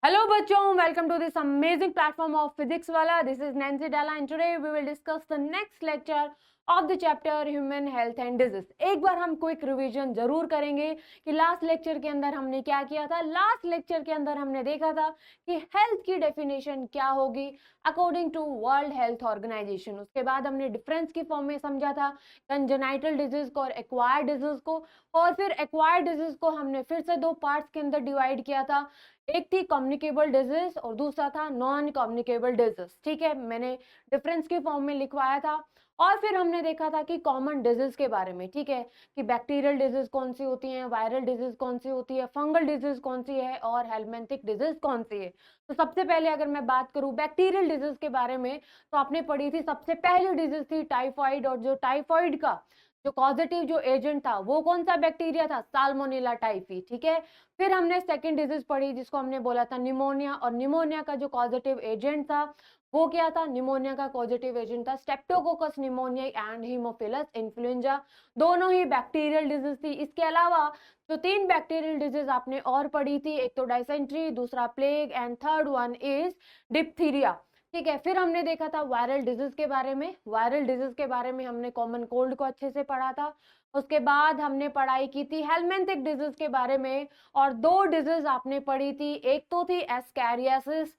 Hello बच्चों, welcome to this amazing platform of Physics Wala. This is Nancy Dalla and today we will discuss the next lecture of the chapter Human Health and Disease. एक बार हम quick revision जरूर करेंगे कि last lecture के अंदर हमने क्या किया था। लास्ट लेक्चर के अंदर हमने देखा था कि हेल्थ की डेफिनेशन क्या होगी according to World Health Organization. उसके बाद हमने डिफरेंस की फॉर्म में समझा था कंजेनाइटल डिजीज को और एक्वायर्ड डिजीज को, और फिर एक्वायर्ड डिजीज को हमने फिर से दो पार्ट्स के अंदर डिवाइड किया था। एक थी कम्युनिकेबल डिजीज और दूसरा था नॉन कम्युनिकेबल डिजीज। ठीक है, मैंने डिफरेंस के फॉर्म में लिखवाया था। और फिर हमने देखा था कि कॉमन डिजीज के बारे में, ठीक है, कि बैक्टीरियल डिजीज कौन सी होती है, वायरल डिजीज कौन सी होती है, फंगल डिजीज कौन सी है और हेलमेंथिक डिजीज कौन सी है। तो सबसे पहले अगर मैं बात करूं बैक्टीरियल डिजीज के बारे में, तो आपने पढ़ी थी सबसे पहली डिजीज थी टाइफाइड, और जो टाइफाइड का जो पॉजिटिव जो एजेंट था वो कौन सा बैक्टीरिया था, साल्मोनेला टाइफी। ठीक है, फिर हमने सेकंड डिजीज पढ़ी जिसको हमने बोला था निमोनिया, और निमोनिया का जो पॉजिटिव एजेंट था वो क्या था, निमोनिया का पॉजिटिव एजेंट था streptococcus pneumonia and Haemophilus influenza. दोनों ही बैक्टीरियल डिजीज थी। इसके अलावा जो तीन बैक्टीरियल डिजीज आपने और पढ़ी थी, एक तो डायसेंट्री, दूसरा plague and third one is diphtheria. ठीक है, फिर हमने देखा था वायरल डिजीज के बारे में। वायरल डिजीज के बारे में हमने कॉमन कोल्ड को अच्छे से पढ़ा था। उसके बाद हमने पढ़ाई की थी हेलमेंथिक डिजीज के बारे में, और दो डिजीज आपने पढ़ी थी, एक तो थी एस्कैरियासिस,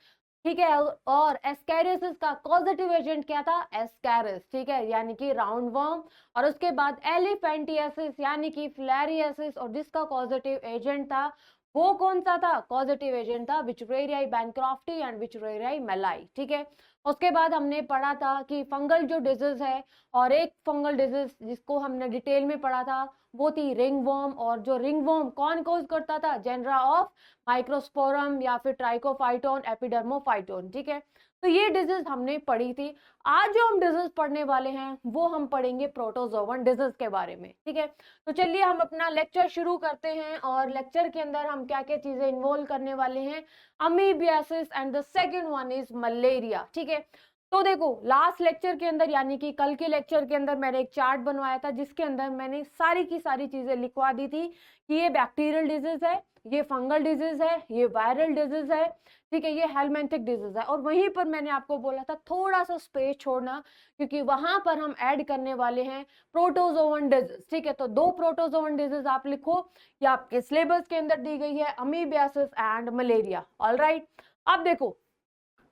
ठीक है, और एस्कैरियासिस का पॉजिटिव एजेंट क्या था, एस्कैरिस, ठीक है, यानी कि राउंड वर्म। और उसके बाद एलिफेंटियासिस यानी कि फिलारियासिस, और जिसका पॉजिटिव एजेंट था वो कौन सा था, पॉजिटिव एजेंट था विचुरेरियाई बैनक्रॉफ्टी एंड विचुरेरियाई मेलाई। ठीक है, उसके बाद हमने पढ़ा था कि फंगल जो डिजीज है, और एक फंगल डिजीज जिसको हमने डिटेल में पढ़ा था वो थी रिंग वर्म, और जो रिंग वर्म कौन कॉज करता था, जेनरा ऑफ माइक्रोस्पोरम या फिर ट्राइकोफाइटोन एपिडर्मोफाइटोन। ठीक है, तो ये डिजीज हमने पढ़ी थी। आज जो हम डिजीज पढ़ने वाले हैं वो हम पढ़ेंगे प्रोटोजोवन डिजीज के बारे में। ठीक है, तो चलिए हम अपना लेक्चर शुरू करते हैं, और लेक्चर के अंदर हम क्या क्या चीजें इन्वॉल्व करने वाले हैं, amoebiasis and the second one is malaria. ठीक है, तो देखो लास्ट लेक्चर के अंदर यानी कि कल के लेक्चर के अंदर मैंने एक चार्ट बनवाया था जिसके अंदर मैंने सारी की सारी चीजें लिखवा दी थी कि ये बैक्टीरियल डिजीज है, ये फंगल डिजीज है, ये वायरल डिजीज है, ठीक है, ये हेलमेंथिक डिजीज है। और वहीं पर मैंने आपको बोला था थोड़ा सा स्पेस छोड़ना, क्योंकि वहां पर हम ऐड करने वाले हैं प्रोटोजोवन डिजीज। ठीक है, तो दो प्रोटोजोवन डिजीज आप लिखो, ये आपके सिलेबस के अंदर दी गई है, अमीबियासिस एंड मलेरिया। ऑलराइट, अब देखो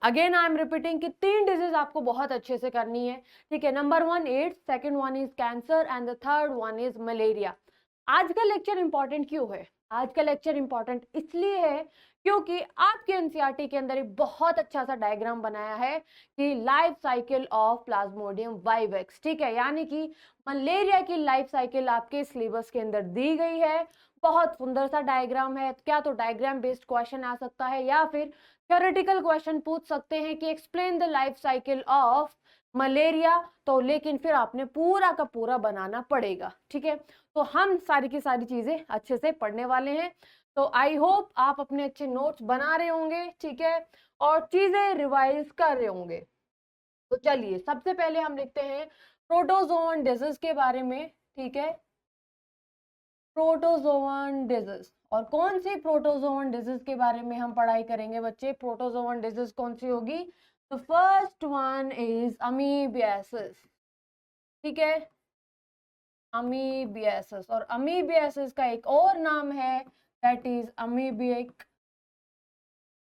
अगेन आई एम रिपीटिंग कि तीन डिजीज आपको बहुत अच्छे से करनी है। ठीक है, number one AIDS, second one is cancer and the third one is malaria. आज का लेक्चर इंपॉर्टेंट क्यों है, आज का लेक्चर इंपॉर्टेंट इसलिए है क्योंकि आपके एनसीईआरटी के अंदर एक बहुत अच्छा सा डायग्राम बनाया है कि life cycle of Plasmodium vivax. ठीक है, यानी कि मलेरिया की लाइफ साइकिल आपके सिलेबस के अंदर दी गई है। बहुत सुंदर सा डायग्राम है। क्या तो डायग्राम बेस्ड क्वेश्चन आ सकता है, या फिर थ्योरेटिकल क्वेश्चन पूछ सकते हैं कि explain the life cycle of malaria, तो लेकिन फिर आपने पूरा का पूरा बनाना पड़ेगा। ठीक है, तो हम सारी की सारी चीजें अच्छे से पढ़ने वाले हैं। तो आई होप आप अपने अच्छे नोट्स बना रहे होंगे, ठीक है, और चीजें रिवाइज कर रहे होंगे। तो चलिए सबसे पहले हम लिखते हैं प्रोटोजोवन डिजीज के बारे में। ठीक है, प्रोटोजोवन डिजीज, और कौन सी प्रोटोजोवन डिजीज के बारे में हम पढ़ाई करेंगे बच्चे, प्रोटोजोवन डिजीज कौन सी होगी, तो फर्स्ट वन इज अमीबियासिस। ठीक है, अमीबियासिस, और अमीबियासिस का एक और नाम है दैट इज अमीबिक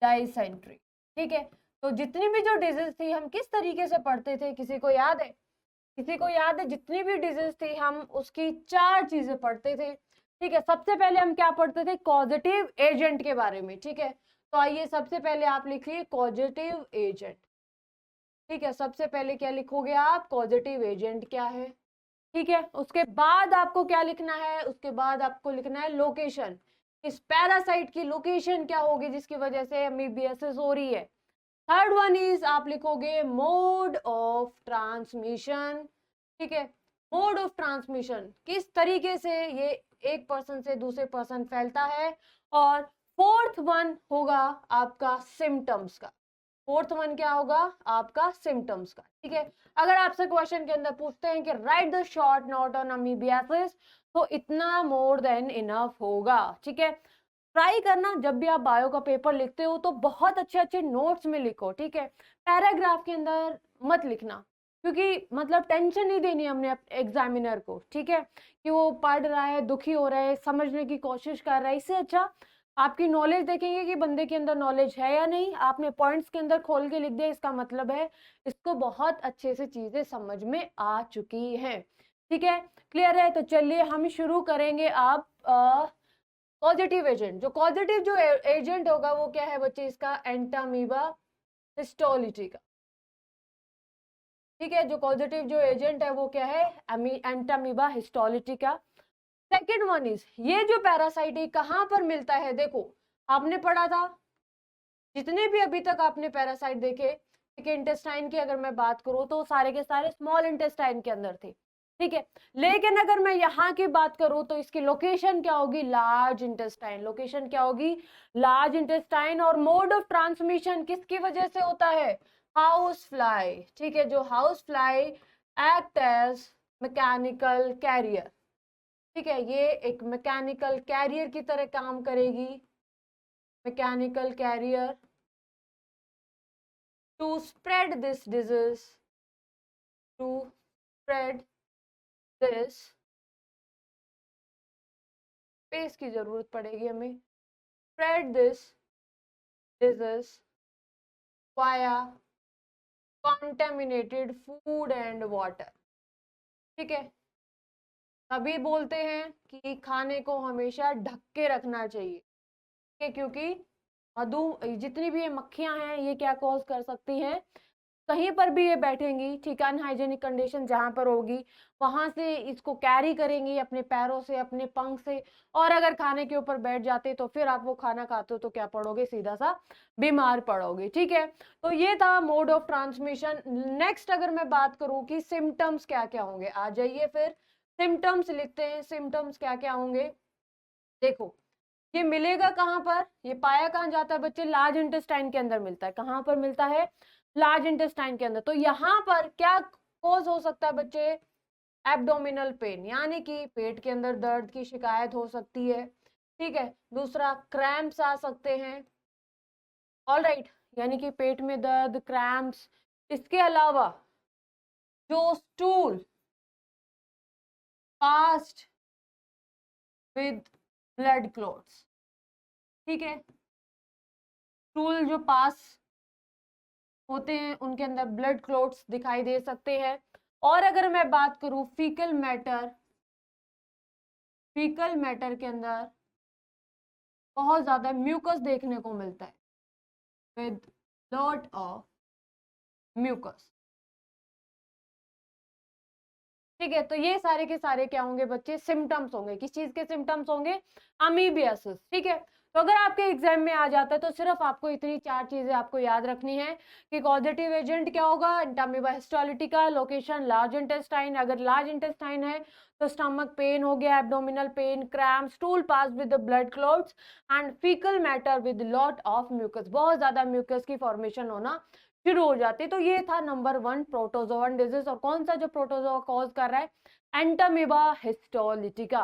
डाइसेंट्री। ठीक है, तो जितनी भी जो डिजीज थी हम किस तरीके से पढ़ते थे, किसी को याद है, किसी को याद है, जितनी भी डिजीज थी हम उसकी चार चीजें पढ़ते थे। ठीक है, सबसे पहले हम क्या पढ़ते थे, कॉजेटिव एजेंट के बारे में। ठीक है, तो आइए सबसे पहले आप लिखिए कॉजेटिव एजेंट। ठीक है, सबसे पहले क्या लिखोगे आप, कॉजेटिव एजेंट क्या है। ठीक है, उसके बाद आपको क्या लिखना है, उसके बाद आपको लिखना है लोकेशन, इस पैरासाइट की लोकेशन क्या होगी जिसकी वजह से अमीबियासिस हो रही है। थर्ड वन इज आप लिखोगे मोड ऑफ ट्रांसमिशन। ठीक है, मोड ऑफ ट्रांसमिशन, किस तरीके से ये एक पर्सन से दूसरे पर्सन फैलता है। और फोर्थ वन होगा आपका सिम्टम्स का, फोर्थ वन क्या होगा आपका सिम्टम्स का। ठीक है, अगर आपसे क्वेश्चन के अंदर पूछते हैं कि right the short note on amoebiasis, तो इतना मोर देन इनफ होगा। ठीक है, ट्राई करना जब भी आप बायो का पेपर लिखते हो तो बहुत अच्छे अच्छे नोट्स में लिखो, ठीक है, पैराग्राफ के अंदर मत लिखना, क्योंकि मतलब टेंशन नहीं देनी हमने एग्जामिनर को, ठीक है, कि वो पढ़ रहा है, दुखी हो रहा है, समझने की कोशिश कर रहा है। इससे अच्छा आपकी नॉलेज देखेंगे कि बंदे के अंदर नॉलेज है या नहीं। आपने पॉइंट्स के अंदर खोल के लिख दिया, इसका मतलब है इसको बहुत अच्छे से चीजें समझ में आ चुकी हैं, ठीक है, क्लियर है। तो चलिए हम शुरू करेंगे। आप पॉजिटिव एजेंट, जो पॉजिटिव जो एजेंट होगा वो क्या है बच्चे, इसका एंटामीबा हिस्टोलिटिका, ठीक है, जो पॉजिटिव जो एजेंट है वो क्या है, Entamoeba histolytica. Second one is, ये जो पैरासाइट है कहाँ पर मिलता है, देखो आपने पढ़ा था, जितने भी अभी तक आपने पैरासाइट देखे, ठीक है, इंटेस्टाइन की अगर मैं बात करूं तो सारे के सारे स्मॉल इंटेस्टाइन के अंदर थे, ठीक है, लेकिन अगर मैं यहाँ की बात करूं तो इसकी लोकेशन क्या होगी, लार्ज इंटेस्टाइन, लोकेशन क्या होगी, लार्ज इंटेस्टाइन। और मोड ऑफ ट्रांसमिशन किसकी वजह से होता है, हाउस फ्लाई, ठीक है, जो house fly act as mechanical carrier, ठीक है, ये एक मैकेनिकल कैरियर की तरह काम करेगी, mechanical carrier to spread this disease, to spread this, space की जरूरत पड़ेगी हमें, spread this disease via contaminated food and water, ठीक है, तभी बोलते हैं कि खाने को हमेशा ढक के रखना चाहिए, ठीक है, क्योंकि मधु जितनी भी ये मक्खियां हैं ये क्या कॉज कर सकती हैं, कहीं पर भी ये बैठेंगी, ठीक है, अनहाइजेनिक कंडीशन जहां पर होगी वहां से इसको कैरी करेंगी अपने पैरों से, अपने पंख से, और अगर खाने के ऊपर बैठ जाते तो फिर आप वो खाना खाते हो तो क्या पड़ोगे, सीधा सा बीमार पड़ोगे, ठीक है। तो ये था मोड ऑफ ट्रांसमिशन। नेक्स्ट अगर मैं बात करूं कि सिम्टम्स क्या क्या होंगे, आ जाइए फिर सिम्टम्स लिखते हैं, सिम्टम्स क्या क्या होंगे। देखो ये मिलेगा कहाँ पर, ये पाया कहाँ जाता है बच्चे, लार्ज इंटेस्टाइन के अंदर मिलता है, कहाँ पर मिलता है, लार्ज इंटेस्टाइन के अंदर। तो यहाँ पर क्या कोज हो सकता है बच्चे, एब्डोमिनल पेन, यानी कि पेट के अंदर दर्द की शिकायत हो सकती है, ठीक है, दूसरा क्रैम्प्स आ सकते हैं, ऑल राइट, यानी कि पेट में दर्द, क्रैम्प्स। इसके अलावा जो stool past with blood clots, ठीक है, स्टूल जो पास होते हैं उनके अंदर ब्लड क्लॉट्स दिखाई दे सकते हैं। और अगर मैं बात करूं फीकल मैटर, फीकल मैटर के अंदर बहुत ज्यादा म्यूकस देखने को मिलता है, विद लॉट ऑफ म्यूकस, ठीक है। तो ये सारे के सारे क्या होंगे बच्चे, सिम्टम्स होंगे, किस चीज के सिम्टम्स होंगे, अमीबियासिस, ठीक है। तो अगर आपके एग्जाम में आ जाता है तो सिर्फ आपको इतनी चार चीजें आपको याद रखनी है कि कॉजेटिव एजेंट क्या होगा, entamoeba histolytica, location large intestine, अगर लार्ज इंटेस्टाइन है तो स्टमक पेन हो गया, abdominal pain, cramp, stool pass with blood clots and faecal matter with lot of mucus, बहुत ज्यादा म्यूकस की फॉर्मेशन होना शुरू हो जाती। तो ये था नंबर 1 प्रोटोजोवन डिजीज। और कौन सा जो प्रोटोजोआ कॉज कर रहा है, एंटामीबा हिस्टोलिटिका।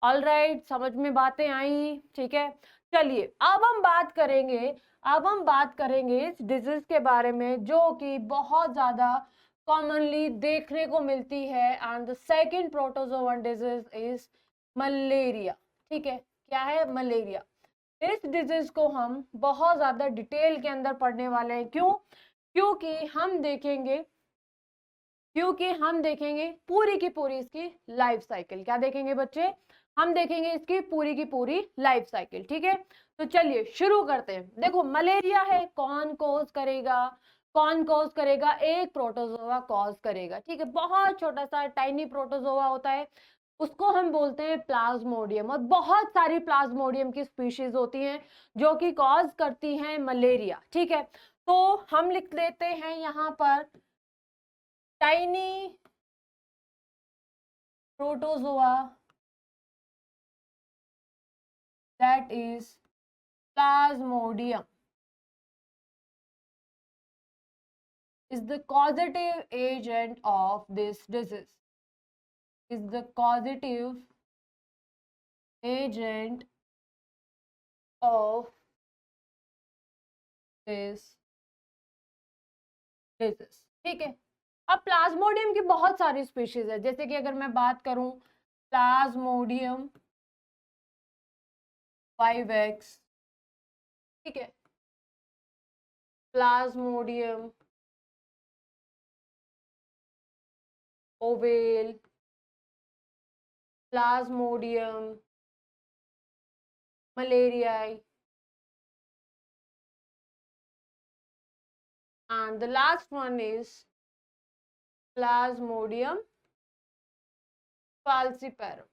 ऑलराइट, समझ में बातें आई, ठीक है। चलिए अब हम बात करेंगे, अब हम बात करेंगे इस डिजीज के बारे में जो कि बहुत ज्यादा कॉमनली देखने को मिलती है, and the second protozoan disease is malaria, ठीक है, क्या है, मलेरिया। इस डिजीज को हम बहुत ज्यादा डिटेल के अंदर पढ़ने वाले हैं, क्यों, क्योंकि हम देखेंगे, क्योंकि हम देखेंगे पूरी की पूरी इसकी लाइफ साइकिल, क्या देखेंगे बच्चे, हम देखेंगे इसकी पूरी की पूरी लाइफ साइकिल, ठीक है। तो चलिए शुरू करते हैं। देखो मलेरिया है, कौन कॉज करेगा, कौन कॉज करेगा, एक प्रोटोजोआ कॉज करेगा, ठीक है, बहुत छोटा सा टाइनी प्रोटोजोआ होता है, उसको हम बोलते हैं प्लाज्मोडियम। और बहुत सारी प्लाज्मोडियम की स्पीशीज होती हैं जो कि कॉज करती हैं मलेरिया, ठीक है। तो हम लिख लेते हैं यहाँ पर tiny protozoa that is plasmodium is the causative agent of this disease, is the causative agent of this disease. ठीक है, अब प्लाज्मोडियम की बहुत सारी स्पीशीज है, जैसे कि अगर मैं बात करूं प्लाज्मोडियम वाइवेक्स, ठीक है, plasmodium ovale, plasmodium malariae, and the last one is Plasmodium falciparum।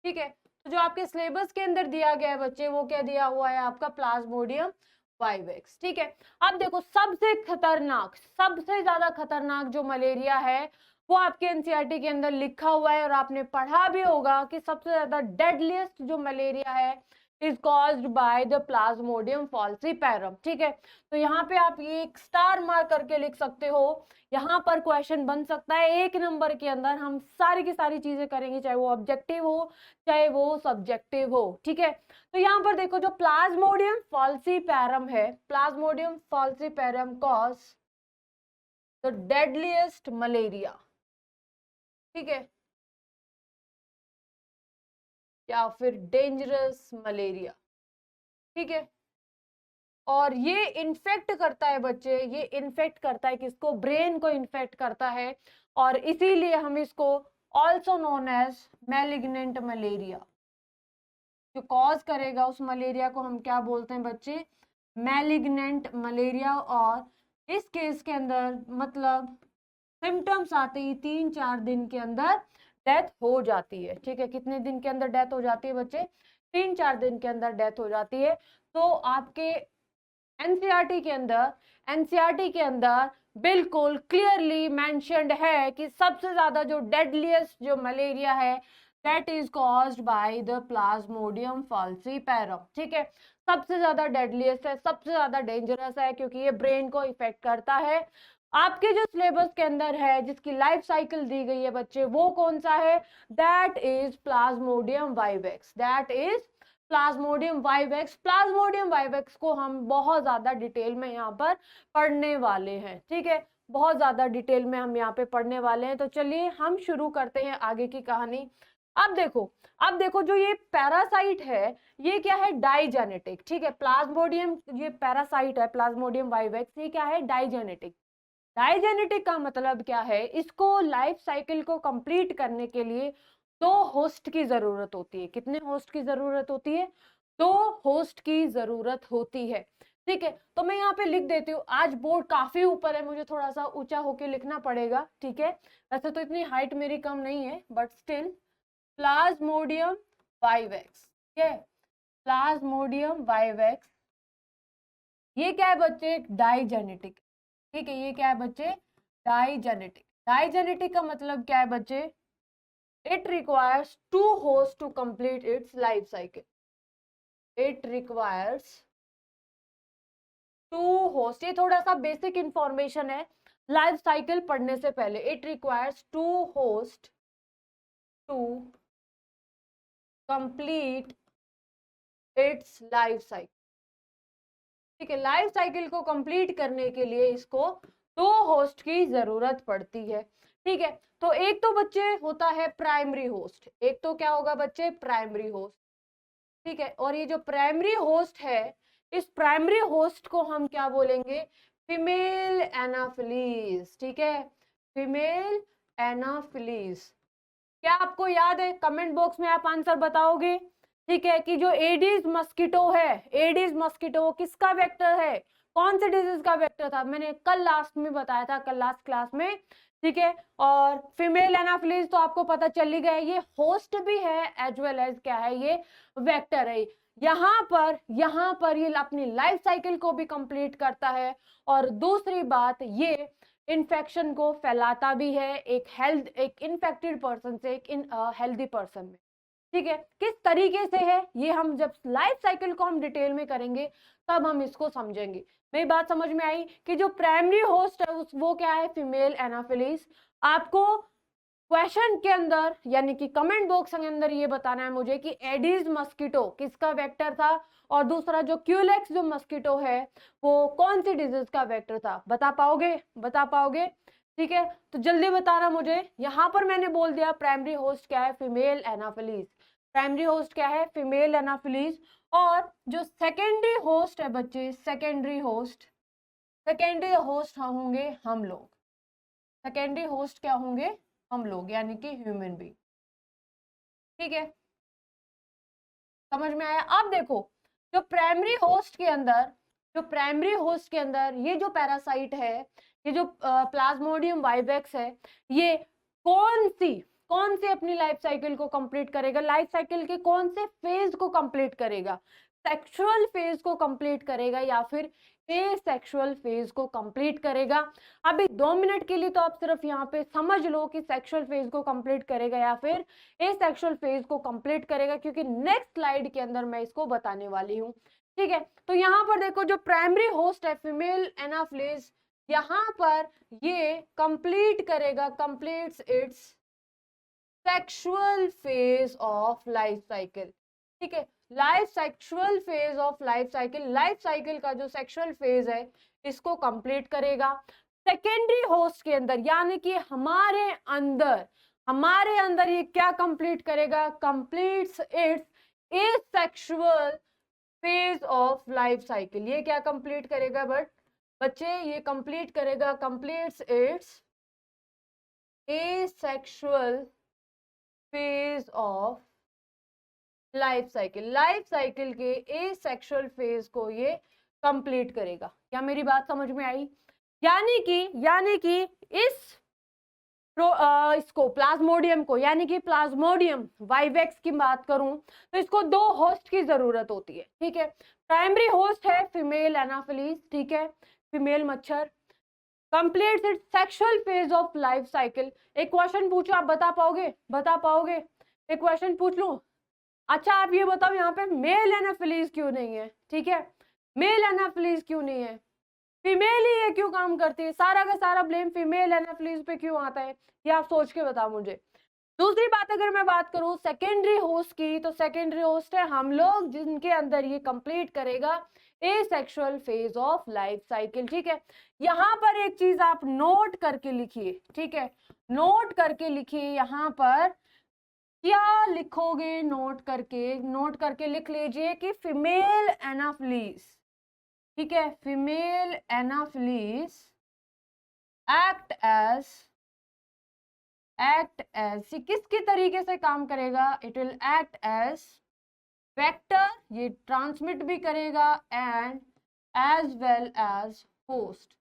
ठीक है, तो जो आपके सिलेबस के अंदर दिया गया है बच्चे, वो क्या दिया हुआ है आपका प्लाज्मोडियम वाइवेक्स। ठीक है, अब देखो सबसे खतरनाक, सबसे ज्यादा खतरनाक जो मलेरिया है वो आपके एनसीईआरटी के अंदर लिखा हुआ है और आपने पढ़ा भी होगा कि सबसे ज्यादा डेडलीस्ट जो मलेरिया है is caused by the plasmodium falciparum. ठीक है, तो यहाँ पे आप ये एक स्टार मार्क करके लिख सकते हो, यहाँ पर क्वेश्चन बन सकता है 1 नंबर के अंदर। हम सारी की सारी चीजें करेंगे, चाहे वो ऑब्जेक्टिव हो चाहे वो सब्जेक्टिव हो। ठीक है, तो यहाँ पर देखो जो प्लाज्मोडियम फॉल्सीपैरम है, plasmodium falciparum cause the deadliest malaria. ठीक है, या फिर डेंजरस मलेरिया। ठीक है, और ये इन्फेक्ट करता है बच्चे, ये इन्फेक्ट करता है किसको, ब्रेन को इन्फेक्ट करता है, और इसीलिए हम इसको also known as malignant malaria, जो कॉज करेगा उस मलेरिया को हम क्या बोलते हैं बच्चे, मैलिग्नेंट मलेरिया। और इस केस के अंदर मतलब सिम्टम्स आते ही 3-4 दिन के अंदर डेथ हो जाती है। ठीक है, कितने दिन के अंदर डेथ हो जाती है बच्चे, 3-4 दिन के अंदर डेथ हो जाती है। तो आपके एनसीईआरटी के अंदर बिल्कुल क्लियरली मेंशन्ड है कि सबसे ज्यादा जो डेडलीस्ट जो मलेरिया है that is caused by the plasmodium falciparum. ठीक है, सबसे ज्यादा डेडलीस्ट है, सबसे ज्यादा डेंजरस है, क्योंकि ये ब्रेन को इफेक्ट करता है। आपके जो सिलेबस के अंदर है जिसकी लाइफ साइकिल दी गई है बच्चे, वो कौन सा है, that is Plasmodium vivax, that is Plasmodium vivax. Plasmodium vivax को हम बहुत ज्यादा डिटेल में यहाँ पर पढ़ने वाले हैं। ठीक है, बहुत ज्यादा डिटेल में हम यहाँ पे पढ़ने वाले हैं। तो चलिए हम शुरू करते हैं आगे की कहानी। अब देखो जो ये पैरासाइट है ये क्या है, डाइजेनेटिक। ठीक है, प्लाज्मोडियम ये पैरासाइट है, प्लाज्मोडियम वाइवेक्स, ये क्या है, डाइजेनेटिक। डाइजेनेटिक का मतलब क्या है, इसको लाइफ साइकिल को कंप्लीट करने के लिए 2 होस्ट की जरूरत होती है। कितने होस्ट की जरूरत होती है, 2 होस्ट की जरूरत होती है। ठीक है, तो मैं यहाँ पे लिख देती हूँ, आज बोर्ड काफी ऊपर है, मुझे थोड़ा सा ऊंचा होके लिखना पड़ेगा। ठीक है, वैसे तो इतनी हाइट मेरी कम नहीं है, बट स्टिल प्लाज्मोडियम वाइवेक्स। ठीक है, प्लाज्मोडियम वाइवेक्स ये क्या है बच्चे, डाइजेनेटिक। ठीक है, ये क्या है बच्चे, डाइजेनेटिक। डाइजेनेटिक का मतलब क्या है बच्चे, it requires 2 host to complete its life cycle. It requires 2 host, ये थोड़ा सा बेसिक इंफॉर्मेशन है लाइफ साइकिल पढ़ने से पहले। It requires 2 host to complete its life cycle. ठीक है, लाइफ साइकिल को कंप्लीट करने के लिए इसको 2 होस्ट की जरूरत पड़ती है। ठीक है, तो एक तो बच्चे होता है प्राइमरी होस्ट, एक तो क्या होगा बच्चे, प्राइमरी होस्ट। ठीक है, और ये जो प्राइमरी होस्ट है, इस प्राइमरी होस्ट को हम क्या बोलेंगे, फीमेल एनाफिलीज। ठीक है, फीमेल एनाफिलीज। क्या आपको याद है, कमेंट बॉक्स में आप आंसर बताओगे। ठीक है, कि जो एडिस मस्कीटो है, एडिस मस्कीटो किसका वेक्टर है, कौन से डिजीज का वेक्टर था, मैंने कल लास्ट में बताया था, कल लास्ट क्लास में। ठीक है, और फीमेल एनाफिलीज तो आपको पता चल ही गया, ये होस्ट भी है एज वेल एज क्या है, ये वेक्टर है। यहाँ पर ये अपनी लाइफ साइकिल को भी कंप्लीट करता है, और दूसरी बात ये इन्फेक्शन को फैलाता भी है एक इन्फेक्टेड पर्सन से एक हेल्दी पर्सन में। ठीक है, किस तरीके से है ये हम जब लाइफ साइकिल को हम डिटेल में करेंगे तब हम इसको समझेंगे। मेरी बात समझ में आई कि जो प्राइमरी होस्ट है वो क्या है, फीमेल एनाफिलीज। आपको क्वेश्चन के अंदर यानी कि कमेंट बॉक्स के अंदर ये बताना है मुझे कि एडिस मस्कीटो किसका वेक्टर था, और दूसरा जो क्यूलेक्स जो मस्कीटो है वो कौन सी डिजीज का वेक्टर था। बता पाओगे? बता पाओगे? ठीक है, तो जल्दी बताना मुझे। यहाँ पर मैंने बोल दिया प्राइमरी होस्ट क्या है, फीमेल एनाफिलीज। प्राइमरी होस्ट क्या है, फीमेल एनाफिलीज। और जो सेकेंडरी होस्ट है बच्चे, सेकेंडरी होस्ट होंगे हम लोग। सेकेंडरी होस्ट क्या होंगे, हम लोग, यानी कि ह्यूमन बीइंग। ठीक है, समझ में आया? अब देखो, जो प्राइमरी होस्ट के अंदर ये जो पैरासाइट है, ये जो प्लाज्मोडियम वाइवेक्स है, ये कौन सी अपनी लाइफ साइकिल को कंप्लीट करेगा, लाइफ साइकिल के कौन से फेज को कंप्लीट करेगा, सेक्सुअल फेज को कंप्लीट करेगा या फिर एसेक्सुअल फेज को कंप्लीट करेगा। अभी 2 मिनट के लिए तो आप सिर्फ यहाँ पे समझ लो कि सेक्सुअल फेज को कंप्लीट करेगा या फिर एसेक्सुअल फेज को कंप्लीट करेगा, क्योंकि नेक्स्ट स्लाइड के अंदर मैं इसको बताने वाली हूँ। ठीक है, तो यहाँ पर देखो जो प्राइमरी होस्ट है फीमेल एनाफिलीज, यहाँ पर ये कंप्लीट करेगा, completes it's sexual phase of life cycle. ठीक है, sexual phase of life cycle का जो सेक्सुअल फेज है इसको कंप्लीट करेगा। सेकेंडरी होस्ट के अंदर यानी कि हमारे अंदर ये क्या कंप्लीट करेगा, completes it's asexual phase of life cycle. ये क्या कंप्लीट करेगा बच्चे, ये कंप्लीट करेगा, completes it's asexual phase of life cycle के एसेक्सुअल फेज को ये कंप्लीट करेगा। क्या मेरी बात समझ में आई? यानी कि इसको प्लाज्मोडियम को, यानी कि प्लाज्मोडियम वाइवेक्स की बात करूं तो इसको 2 होस्ट की जरूरत होती है। ठीक है, प्राइमरी होस्ट है फीमेल एनाफिलीज, ठीक है, फीमेल मच्छर, completes it's sexual phase of life cycle. एक क्वेश्चन पूछो, आप बता पाओगे? एक क्वेश्चन पूछ लूं? अच्छा आप ये बताओ यहाँ पे मेल एनाफिलीज क्यों नहीं है? ठीक है, मेल एनाफिलीज क्यों नहीं है, फीमेल ही ये क्यों काम करती है, सारा का सारा ब्लेम फीमेल एनाफिलीज पे क्यों आता है, ये आप सोच के बताओ मुझे। दूसरी बात अगर मैं बात करूं सेकेंडरी होस्ट की, तो सेकेंडरी होस्ट है हम लोग जिनके अंदर ये कंप्लीट करेगा asexual phase of life cycle. ठीक है, यहाँ पर एक चीज आप नोट करके लिखिए। ठीक है, नोट करके लिखिए, यहाँ पर क्या लिखोगे, नोट करके लिख लीजिए कि फीमेल एनाफिलीज, ठीक है, फीमेल एनाफिलीज एक्ट एज किसके तरीके से काम करेगा, it will act as vector, ये ट्रांसमिट भी करेगा, and as well as host,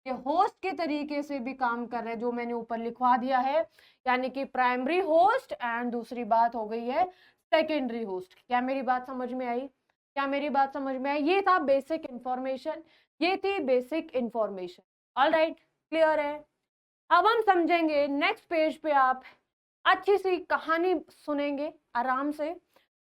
ये होस्ट के तरीके से भी काम कर रहे हैं, जो मैंने ऊपर लिखवा दिया है, यानी कि प्राइमरी होस्ट एंड दूसरी बात हो गई है सेकेंडरी होस्ट। क्या मेरी बात समझ में आई? ये था बेसिक इंफॉर्मेशन, ये थी बेसिक इंफॉर्मेशन। ऑलराइट, क्लियर है? अब हम समझेंगे नेक्स्ट पेज पे, आप अच्छी सी कहानी सुनेंगे आराम से।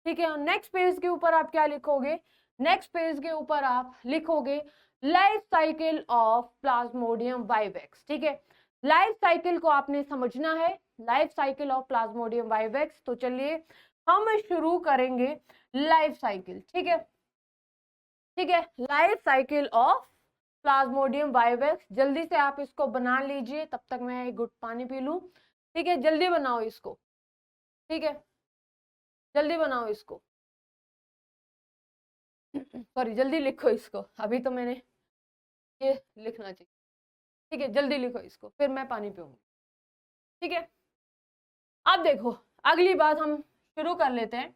ठीक है, नेक्स्ट पेज के ऊपर आप क्या लिखोगे, नेक्स्ट पेज के ऊपर आप लिखोगे life cycle of Plasmodium vivax. ठीक है, लाइफ साइकिल को आपने समझना है, life cycle of Plasmodium vivax. तो चलिए हम शुरू करेंगे लाइफ साइकिल। ठीक है, life cycle of Plasmodium vivax. जल्दी से आप इसको बना लीजिए, तब तक मैं एक घुट पानी पी लूं। ठीक है, जल्दी बनाओ इसको। ठीक है, जल्दी बनाओ इसको, सॉरी जल्दी लिखो इसको, अभी तो मैंने ये लिखना चाहिए। ठीक है, जल्दी लिखो इसको, फिर मैं पानी पीऊंगी। ठीक है, अब देखो अगली बात हम शुरू कर लेते हैं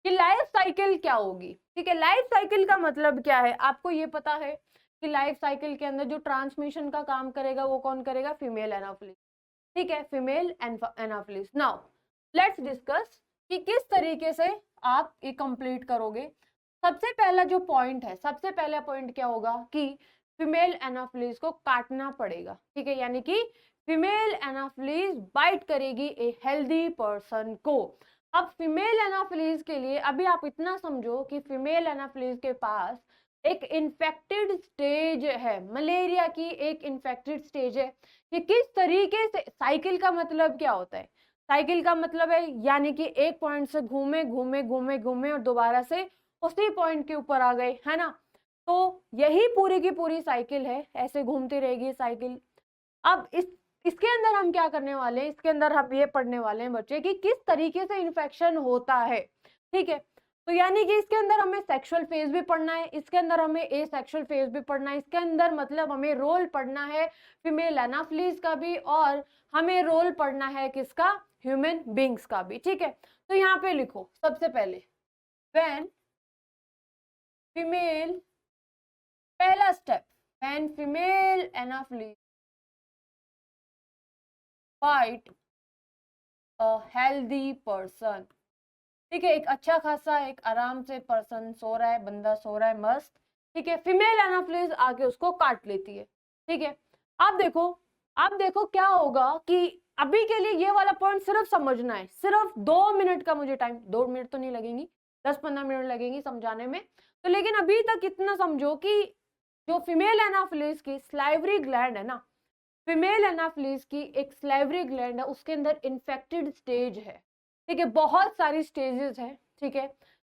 कि लाइफ साइकिल क्या होगी। ठीक है, लाइफ साइकिल का मतलब क्या है, आपको ये पता है कि लाइफ साइकिल के अंदर जो ट्रांसमिशन का काम करेगा वो कौन करेगा, फीमेल एनाफिलीज। ठीक है, female Anopheles. Now let's discuss कि किस तरीके से आप ये कंप्लीट करोगे। सबसे पहला जो पॉइंट है, सबसे पहला पॉइंट क्या होगा कि फीमेल एनाफिलीज को काटना पड़ेगा। ठीक है, यानी कि फीमेल एनाफिलीज बाइट करेगी ए हेल्दी पर्सन को। अब फीमेल एनाफिलीज के लिए अभी आप इतना समझो कि फीमेल एनाफिलीज के पास एक इन्फेक्टेड स्टेज है, मलेरिया की एक इन्फेक्टेड स्टेज है। ये किस तरीके से, साइकिल का मतलब क्या होता है, साइकिल का मतलब है यानी कि एक पॉइंट से घूमे घूमे घूमे घूमे और दोबारा से उसी पॉइंट के ऊपर आ गए, है ना। तो यही पूरी की पूरी साइकिल है, ऐसे घूमती रहेगी साइकिल। अब इसके अंदर हम क्या करने वाले हैं, इसके अंदर हम ये पढ़ने वाले हैं बच्चे कि किस तरीके से इन्फेक्शन होता है, ठीक है। तो यानी कि इसके अंदर हमें सेक्सुअल फेज भी पढ़ना है, इसके अंदर हमें ए सेक्सुअल फेज भी पढ़ना है, इसके अंदर मतलब हमें रोल पढ़ना है फीमेल एनाफिलीज का भी, और हमें रोल पढ़ना है किसका, ह्यूमन बींग्स का भी, ठीक है। तो यहाँ पे लिखो सबसे पहले व्हेन फीमेल, पहला step, when female anopheles bite a healthy person, ठीक है, एक अच्छा खासा एक आराम से पर्सन सो रहा है, बंदा सो रहा है मस्त, ठीक है, फीमेल एनाफिलीज आके उसको काट लेती है, ठीक है। आप देखो क्या होगा कि अभी के लिए ये वाला पॉइंट सिर्फ समझना है, सिर्फ 2 मिनट का मुझे टाइम, 2 मिनट तो नहीं लगेंगी, 10-15 मिनट लगेंगी समझाने में। तो लेकिन अभी तक इतना समझो कि जो फीमेल एनाफिलीज की स्लाइवरी ग्लैंड है ना, फीमेल एनाफिलीज की एक स्लाइवरी ग्लैंड है, उसके अंदर इन्फेक्टेड स्टेज है, ठीक है, बहुत सारी स्टेजेस है, ठीक है।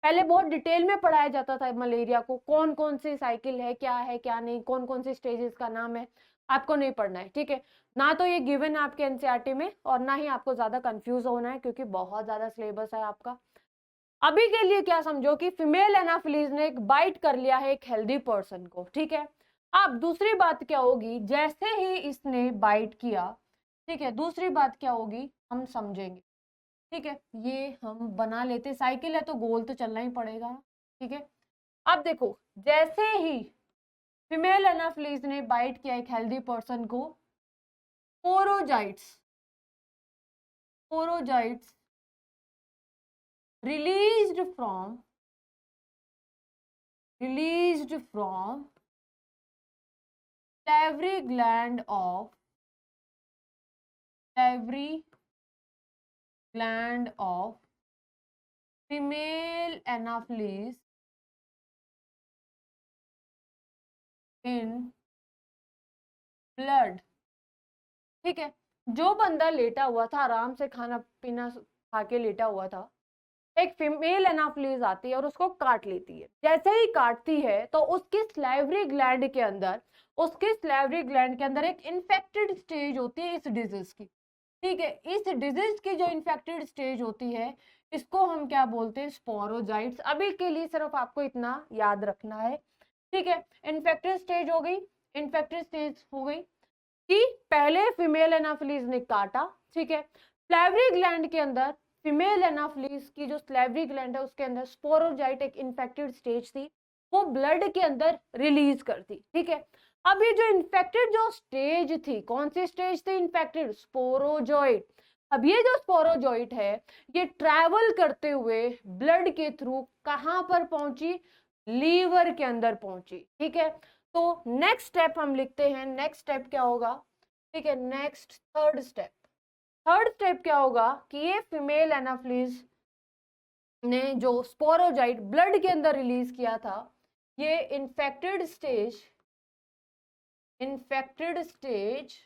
पहले बहुत डिटेल में पढ़ाया जाता था मलेरिया को, कौन कौन सी साइकिल है क्या नहीं, कौन कौन सी स्टेजेस का नाम है, आपको नहीं पढ़ना है, ठीक है। ना तो ये गिवन है आपके एनसीईआरटी में, और ना ही आपको ज्यादा कंफ्यूज होना है, क्योंकि बहुत ज्यादा सिलेबस है आपका। अभी के लिए क्या समझो कि फीमेल एनाफिलीज ने एक बाइट कर लिया है एक हेल्दी पर्सन को, ठीक है। अब दूसरी बात क्या होगी, जैसे ही इसने बाइट किया, ठीक है, दूसरी बात क्या होगी हम समझेंगे, ठीक है। ये हम बना लेते, साइकिल है तो गोल तो चलना ही पड़ेगा, ठीक है। अब देखो जैसे ही फीमेल एनाफिलीज ने बाइट किया एक हेल्दी पर्सन को, पोरोजाइट्स, पोरोजाइट्स released from released from salivary gland of salivary gland of female anaphylis in blood, ठीक है। जो बंदा लेटा हुआ था, आराम से खाना पीना खा के लेटा हुआ था, एक फीमेल एनाफिलीज आती है और उसको काट लेती है। जैसे ही काटती है तो उसकी स्लाइवरी ग्लैंड के अंदर, उसकी स्लाइवरी ग्लैंड के अंदर एक इन्फेक्टेड स्टेज होती है इस डिजीज की, ठीक है। इस डिजीज की जो इन्फेक्टेड स्टेज होती है, इसको हम क्या बोलते हैं, स्पोरोजाइट्स। अभी के लिए सिर्फ आपको इतना याद रखना है, ठीक है। इन्फेक्टेड स्टेज हो गई, इन्फेक्टेड स्टेज हो गई कि पहले फीमेल एनाफिलीज ने काटा, ठीक है। स्लाइवरी ग्लैंड के अंदर, फीमेल एनाफिलीज की जो स्लाइवरी ग्लैंड है उसके अंदर स्पोरोजाइट एक इन्फेक्टेड स्टेज थी, वो ब्लड के अंदर रिलीज करती, ठीक है। अब ये जो इन्फेक्टेड जो स्टेज थी, कौन सी स्टेज थी इन्फेक्टेड, स्पोरोजोइट। अब ये जो स्पोरोजोइट है, ये ट्रैवल करते हुए ब्लड के थ्रू कहां पर पहुंची, लीवर के अंदर पहुंची, ठीक है। तो नेक्स्ट स्टेप हम लिखते हैं, नेक्स्ट स्टेप क्या होगा, ठीक है, next third step, third step क्या होगा कि ये फीमेल एनाफिलीज ने जो स्पोरोजाइट ब्लड के अंदर रिलीज किया था, ये infected stage, infected stage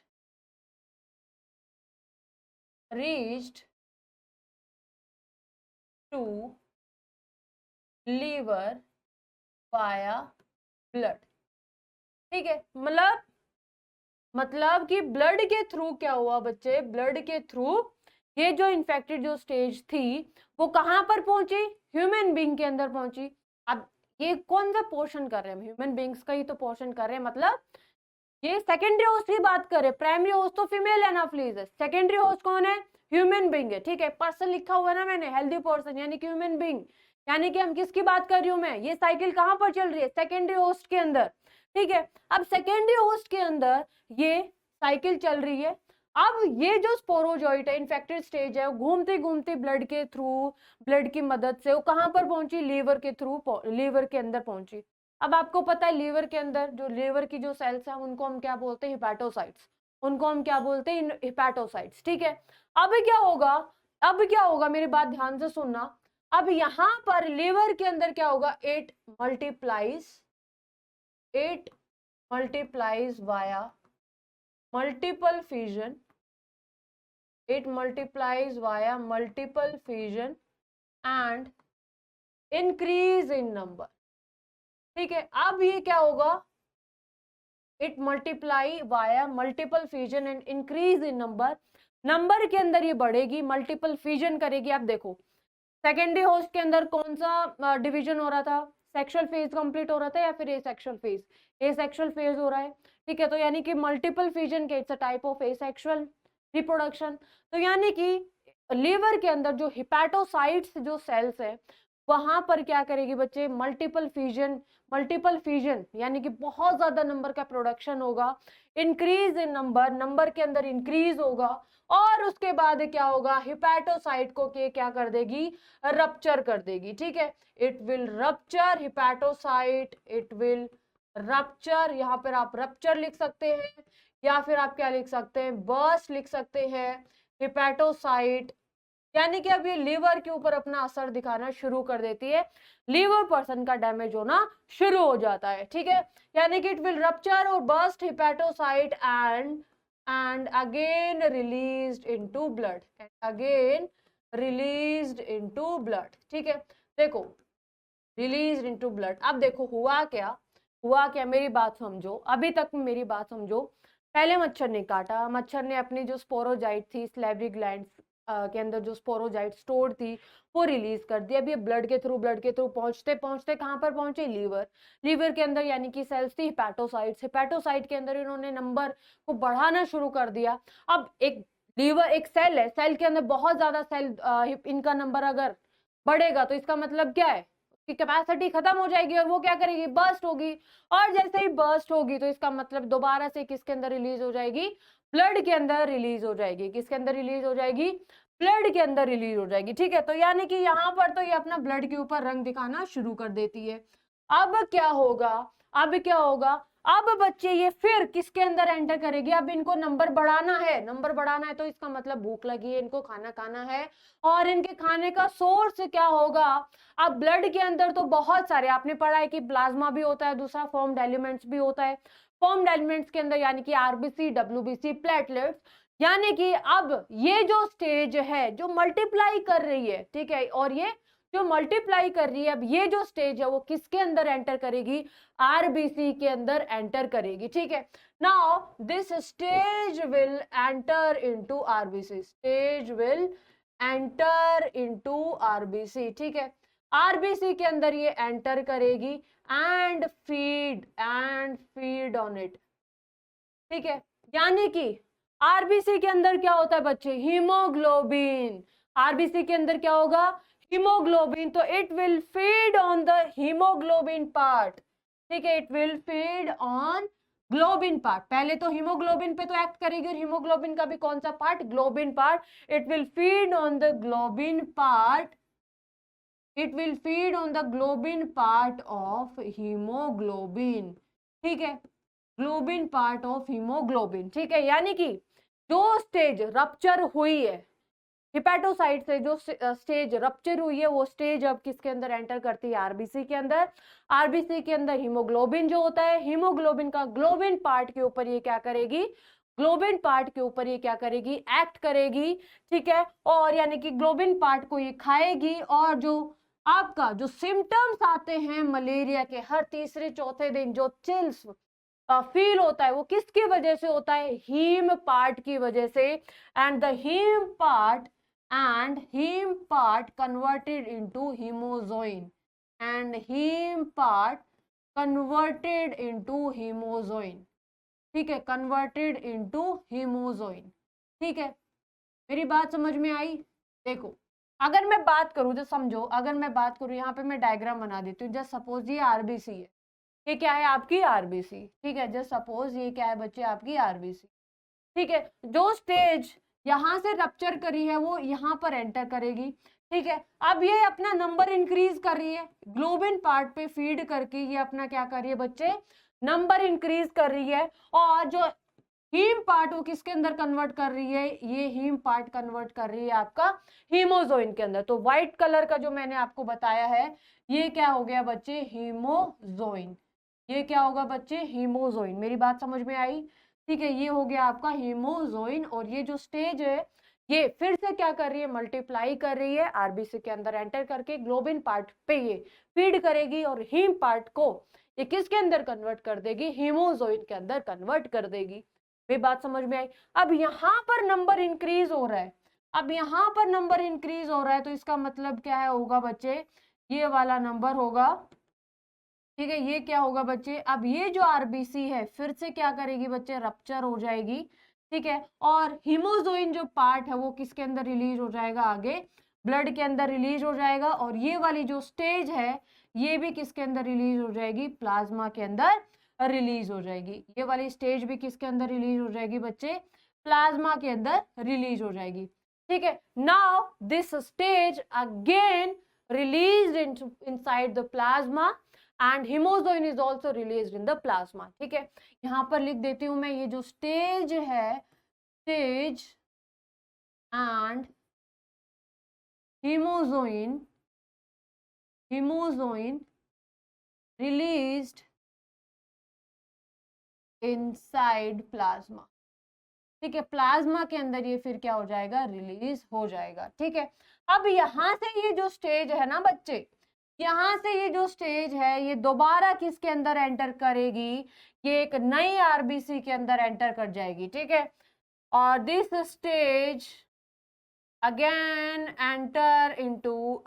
reached to liver via blood, ठीक है। मतलब कि ब्लड के थ्रू क्या हुआ बच्चे, ब्लड के थ्रू ये जो इन्फेक्टेड जो स्टेज थी वो कहां पर पहुंची, ह्यूमन बीइंग के अंदर पहुंची। अब ये कौन सा पोर्शन कर रहे हैं, ह्यूमन बीइंग्स का ही तो पोर्शन कर रहे हैं, मतलब ये सेकेंडरी होस्ट की बात करें, प्राइमरी होस्ट तो फीमेल एनाफिलीज है, सेकेंडरी होस्ट कौन है, ह्यूमन बीइंग है, ठीक है। पर्सन लिखा हुआ है ना मैंने, हेल्दी पर्सन यानी कि ह्यूमन बीइंग, यानी कि हम किसकी बात कर रही हूं मैं, ये साइकिल कहां पर चल रही है, सेकेंडरी होस्ट के अंदर, ठीक है। अब सेकेंडरी होस्ट के अंदर ये साइकिल चल रही है। अब ये जो स्पोरोजोइट है, इन्फेक्टेड स्टेज है, वो घूमते घूमते ब्लड के थ्रू, ब्लड की मदद से वो कहां पर पहुंची, लीवर के थ्रू, लीवर के अंदर पहुंची। अब आपको पता है लीवर के अंदर जो लीवर की जो सेल्स हैं उनको हम क्या बोलते हैं, हिपैटोसाइट्स, उनको हम क्या बोलते हैं, हिपैटोसाइट्स, ठीक है। अब क्या होगा, अब क्या होगा, मेरी बात ध्यान से सुनना। अब यहां पर लीवर के अंदर क्या होगा, it multiplies, it multiplies via multiple fission, it multiplies via multiple fission and increase in number। ठीक है, अब ये क्या होगा, it multiply via multiple fusion and increase in number, number के अंदर ये बढ़ेगी, मल्टीपल फ्यूजन करेगी। आप देखो सेकेंडरी होस्ट के अंदर कौन सा डिवीजन हो रहा था, सेक्सुअल फेज कंप्लीट हो रहा था या फिर एसेक्सुअल फेज, एसेक्सुअल फेज हो रहा है। ठीक है, तो यानी कि मल्टीपल फ्यूजन के it's a type of asexual reproduction. तो यानी कि लीवर के अंदर जो हिपैटोसाइट्स जो सेल्स है वहां पर क्या करेगी बच्चे, मल्टीपल फ्यूजन यानी कि बहुत ज्यादा नंबर का प्रोडक्शन होगा, इंक्रीज इन नंबर, नंबर के अंदर इंक्रीज होगा, और उसके बाद क्या होगा, हिपैटोसाइट को क्या कर देगी, रप्चर कर देगी। ठीक है, it will rupture hepatocyte, it will rupture, यहाँ पर आप रप्चर लिख सकते हैं या फिर आप क्या लिख सकते हैं, बर्स्ट लिख सकते हैं हिपैटोसाइट। यानी कि अब ये लीवर के ऊपर अपना असर दिखाना शुरू कर देती है, लीवर पर्सन का डैमेज होना शुरू हो जाता है। ठीक है, यानी कि इट विल रप्चर और burst hepatocyte and again released into blood, again released into blood. ठीक है, देखो रिलीज्ड इनटू ब्लड। अब देखो हुआ क्या, मेरी बात समझो, अभी तक मेरी बात समझो। पहले मच्छर ने काटा, मच्छर ने अपनी जो स्पोरोजाइट थी स्लेवरी ग्लैंड्स के अंदर जो स्पोरोजाइट स्टोर थी वो रिलीज कर दिया। अब ये ब्लड के थ्रू पहुंचते पहुंचते कहां पर पहुंचे, लीवर के अंदर, यानी कि सेल्स थी हिपैटोसाइट के अंदर इन्होंने नंबर को बढ़ाना शुरू कर दिया। अब एक लीवर एक सेल है, सेल के अंदर बहुत ज्यादा सेल, इनका नंबर अगर बढ़ेगा तो इसका मतलब क्या है कि कैपेसिटी खत्म हो जाएगी और वो क्या करेगी, बर्स्ट होगी, और जैसे ही बर्स्ट होगी तो इसका मतलब दोबारा से किसके अंदर रिलीज हो जाएगी, ब्लड के अंदर रिलीज हो जाएगी। किसके अंदर रिलीज हो जाएगी, ब्लड के अंदर रिलीज हो जाएगी। ठीक है, तो यानी कि यहाँ पर तो ये अपना ब्लड के ऊपर रंग दिखाना शुरू कर देती है। अब क्या होगा, अब बच्चे ये फिर किसके अंदर एंटर करेगी, अब इनको नंबर बढ़ाना है, तो इसका मतलब भूख लगी है, इनको खाना खाना है, और इनके खाने का सोर्स क्या होगा। अब ब्लड के अंदर तो बहुत सारे आपने पढ़ा है कि प्लाज्मा भी होता है, दूसरा फॉर्म्ड एलिमेंट्स भी होता है, फॉर्म्ड एलिमेंट्स के अंदर यानी कि आरबीसी, डब्ल्यूबीसी, प्लेटलेट्स, यानी कि अब ये जो स्टेज है जो मल्टीप्लाई कर रही है, ठीक है, और ये जो मल्टीप्लाई कर रही है, अब ये जो स्टेज है वो किसके अंदर एंटर करेगी, आरबीसी के अंदर एंटर करेगी। ठीक है, now this stage will enter into RBC, stage will enter into RBC. ठीक है, आरबीसी के अंदर ये एंटर करेगी एंड फीड ऑन इट। ठीक है, यानी कि आरबीसी के अंदर क्या होता है बच्चे, हीमोग्लोबिन, आरबीसी के अंदर क्या होगा, हीमोग्लोबिन, तो it will feed on the haemoglobin part. ठीक है, it will feed on globin part, पहले तो हीमोग्लोबिन पे तो एक्ट करेगी, और हीमोग्लोबिन का भी कौन सा part, globin part, it will feed on the globin part, it will feed on the globin part of haemoglobin. ठीक है, ग्लोबिन पार्ट ऑफ हीमोग्लोबिन। ठीक है, यानी कि जो स्टेज रप्चर हुई है हिपैटोसाइट से, जो स्टेज रप्चर हुई है वो स्टेज अब किसके अंदर एंटर करती है, आरबीसी के अंदर। आरबीसी के अंदर हीमोग्लोबिन जो होता है, हीमोग्लोबिन का ग्लोबिन पार्ट के ऊपर ये क्या करेगी, ग्लोबिन पार्ट के ऊपर ये क्या करेगी, एक्ट करेगी। ठीक है, और यानी कि ग्लोबिन पार्ट को ये खाएगी, और जो आपका जो सिम्टम्स आते हैं मलेरिया के हर तीसरे चौथे दिन जो चिल्स फील होता है वो किसकी वजह से होता है, हीम पार्ट की वजह से, and the heme part converted into hemozoin, and heme part converted into hemozoin. ठीक है, कन्वर्टेड इनटू हीमोजोइन। ठीक है, मेरी बात समझ में आई। देखो अगर मैं बात करूं, जो समझो, अगर मैं बात करूं, यहाँ पे मैं डायग्राम बना देती हूँ। जस्ट सपोज ये आरबीसी है, ये क्या है आपकी आरबीसी। ठीक है, जस्ट सपोज ये क्या है बच्चे, आपकी आरबीसी। ठीक है, जो स्टेज यहाँ से रप्चर करी है वो यहाँ पर एंटर करेगी। ठीक है, अब ये अपना नंबर इंक्रीज कर रही है, ग्लोबिन पार्ट पे फीड करके ये अपना क्या कर रही है बच्चे, नंबर इंक्रीज कर रही है, और जो हीम पार्ट वो किसके अंदर कन्वर्ट कर रही है, ये हीम पार्ट कन्वर्ट कर रही है आपका हीमोजोइन के अंदर। तो व्हाइट कलर का जो मैंने आपको बताया है ये क्या हो गया बच्चे, हीमोजोइन। ये क्या होगा बच्चे, हीमोजोइन। मेरी बात समझ में आई? ठीक है, ये हो गया आपका हीमोजोइन। और ये जो स्टेज है ये फिर से क्या कर रही है, मल्टीप्लाई कर रही है, आरबीसी के अंदर एंटर करके ग्लोबिन पार्ट पे ये फीड करेगी और हीम पार्ट को ये किसके अंदर कन्वर्ट कर देगी, हीमोजोइन के अंदर कन्वर्ट कर देगी। मेरी बात समझ में आई? अब यहाँ पर नंबर इंक्रीज हो रहा है, अब यहाँ पर नंबर इंक्रीज हो रहा है, तो इसका मतलब क्या है होगा बच्चे, ये वाला नंबर होगा। ठीक है, ये क्या होगा बच्चे, अब ये जो आरबीसी है फिर से क्या करेगी बच्चे, रप्चर हो जाएगी। ठीक है, और हीमोजोइन जो पार्ट है वो किसके अंदर रिलीज हो जाएगा, आगे ब्लड के अंदर रिलीज हो जाएगा। और ये वाली जो स्टेज है ये भी किसके अंदर रिलीज हो जाएगी, प्लाज्मा के अंदर रिलीज हो जाएगी। ये वाली स्टेज भी किसके अंदर रिलीज हो जाएगी बच्चे, प्लाज्मा के अंदर रिलीज हो जाएगी। ठीक है, now this stage again released inside the plasma and hemozoin is also released in the plasma। ठीक है, यहां पर लिख देती हूं मैं, ये जो स्टेज है, stage and hemozoin released inside plasma। ठीक है, प्लाज्मा के अंदर ये फिर क्या हो जाएगा, रिलीज हो जाएगा। ठीक है, अब यहां से ये जो स्टेज है ना बच्चे, यहां से ये जो स्टेज है ये दोबारा किसके अंदर एंटर करेगी, ये एक नई आरबीसी के अंदर एंटर कर जाएगी। ठीक है, और this stage again enter into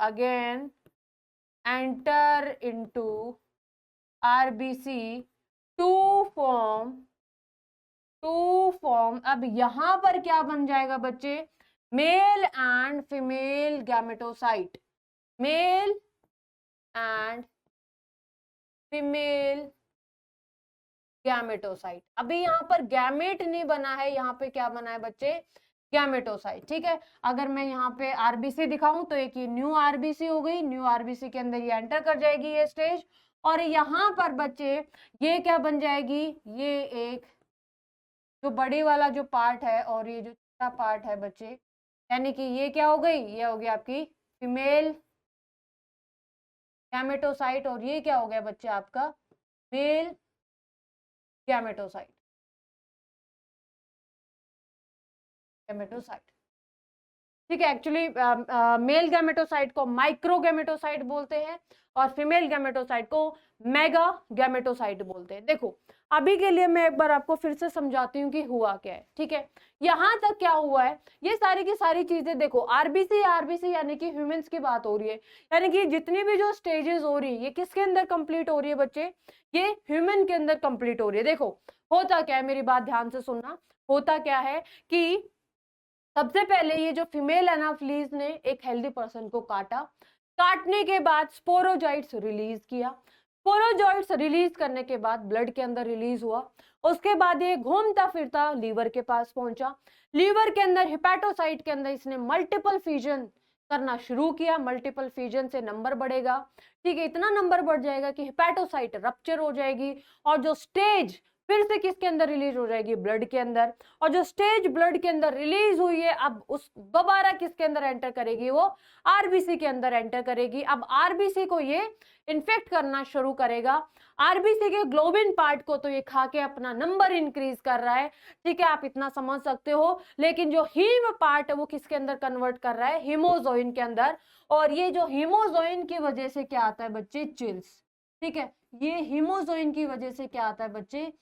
RBC to form. अब यहां पर क्या बन जाएगा बच्चे, male and female gametocyte, male and female gametocyte. अभी यहाँ पर गैमेट नहीं बना है, यहाँ पे क्या बना है बच्चे, गैमेटोसाइट। ठीक है, अगर मैं यहाँ पे आरबीसी दिखाऊं तो एक ये न्यू आरबीसी हो गई, न्यू आरबीसी के अंदर ये एंटर कर जाएगी ये स्टेज। और यहाँ पर बच्चे ये क्या बन जाएगी, ये एक जो बड़ी वाला जो पार्ट है और ये जो छोटा पार्ट है बच्चे, यानी कि ये क्या हो गई, ये हो गया आपकी फीमेल गैमेटोसाइट और ये क्या हो गया बच्चे आपका मेल गैमेटोसाइट। ठीक है, एक्चुअली मेल गैमेटोसाइट को माइक्रो गैमेटोसाइट बोलते हैं और फीमेल गैमेटोसाइट को मेगा गैमेटोसाइट बोलते हैं। देखो अभी के लिए मैं एक बार आपको फिर से समझाती हूँ कि हुआ क्या है। ठीक है, यहाँ तक क्या हुआ है, ये सारी की सारी चीजें देखो, आरबीसी यानी कि ह्यूमंस की बात हो रही है, यानी कि जितनी भी जो स्टेजेस हो रही है ये किसके अंदर कंप्लीट हो रही है बच्चे, ये ह्यूमन के अंदर कंप्लीट हो रही है। देखो होता क्या है, मेरी बात ध्यान से सुनना, होता क्या है कि सबसे पहले ये जो फीमेल एनाफिलीज ने एक हेल्दी पर्सन को काटा, काटने के बाद स्पोरोजॉइट्स रिलीज किया, स्पोरोजॉइट्स रिलीज करने के बाद ब्लड के अंदर रिलीज हुआ, उसके बाद ये घूमता फिरता लीवर के पास पहुंचा, लीवर के अंदर हिपैटोसाइट के अंदर इसने मल्टीपल फ्यूजन करना शुरू किया, मल्टीपल फ्यूजन से नंबर बढ़ेगा। ठीक है, इतना नंबर बढ़ जाएगा कि हिपैटोसाइट रप्चर हो जाएगी और जो स्टेज फिर से किसके अंदर रिलीज हो जाएगी, ब्लड के अंदर। और जो स्टेज ब्लड के अंदर रिलीज हुई है अब उस दोबारा किसके अंदर एंटर करेगी, वो आरबीसी के अंदर एंटर करेगी। अब आरबीसी को ये इन्फेक्ट करना शुरू करेगा, आरबीसी के ग्लोबिन पार्ट को तो ये खा के अपना नंबर इंक्रीज कर रहा है। ठीक है, आप इतना समझ सकते हो, लेकिन जो हीम पार्ट है वो किसके अंदर कन्वर्ट कर रहा है, हीमोजोइन के अंदर। और ये जो हीमोजोइन की वजह से क्या आता है बच्चे, चिल्स। ठीक है, ये हीमोजोइन की वजह से क्या आता है बच्चे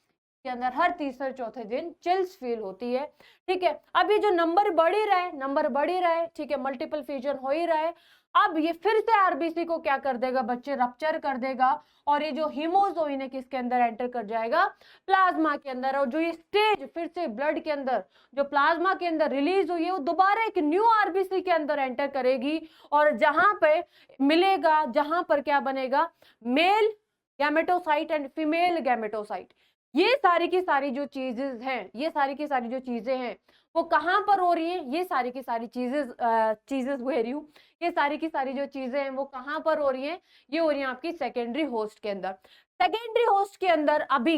के अंदर हर तीसरे चौथे दिन चिल्स फील होती है। ठीक है, अब ये जो नंबर बढ़ ही रहा है, ठीक है, मल्टीपल फ्यूजन हो ही रहा है। अब ये फिर से आरबीसी को क्या कर देगा बच्चे, रप्चर कर देगा और ये जो हीमोजोइन है किसके अंदर एंटर कर जाएगा, प्लाज्मा के अंदर। और जो ये स्टेज फिर से ब्लड के अंदर जो प्लाज्मा के अंदर रिलीज हुई है वो दोबारा एक न्यू आरबीसी के अंदर एंटर करेगी और जहां पे मिलेगा, जहां पर क्या बनेगा, male gametocyte and female gametocyte. ये सारी की सारी जो चीजेस हैं, ये सारी की सारी जो चीजें हैं वो कहां पर हो रही है, ये सारी की सारी चीजेस कह रही हूँ, ये सारी की सारी जो चीजें हैं वो कहां पर हो रही हैं, ये हो रही है आपकी सेकेंडरी होस्ट के अंदर। सेकेंडरी होस्ट के अंदर अभी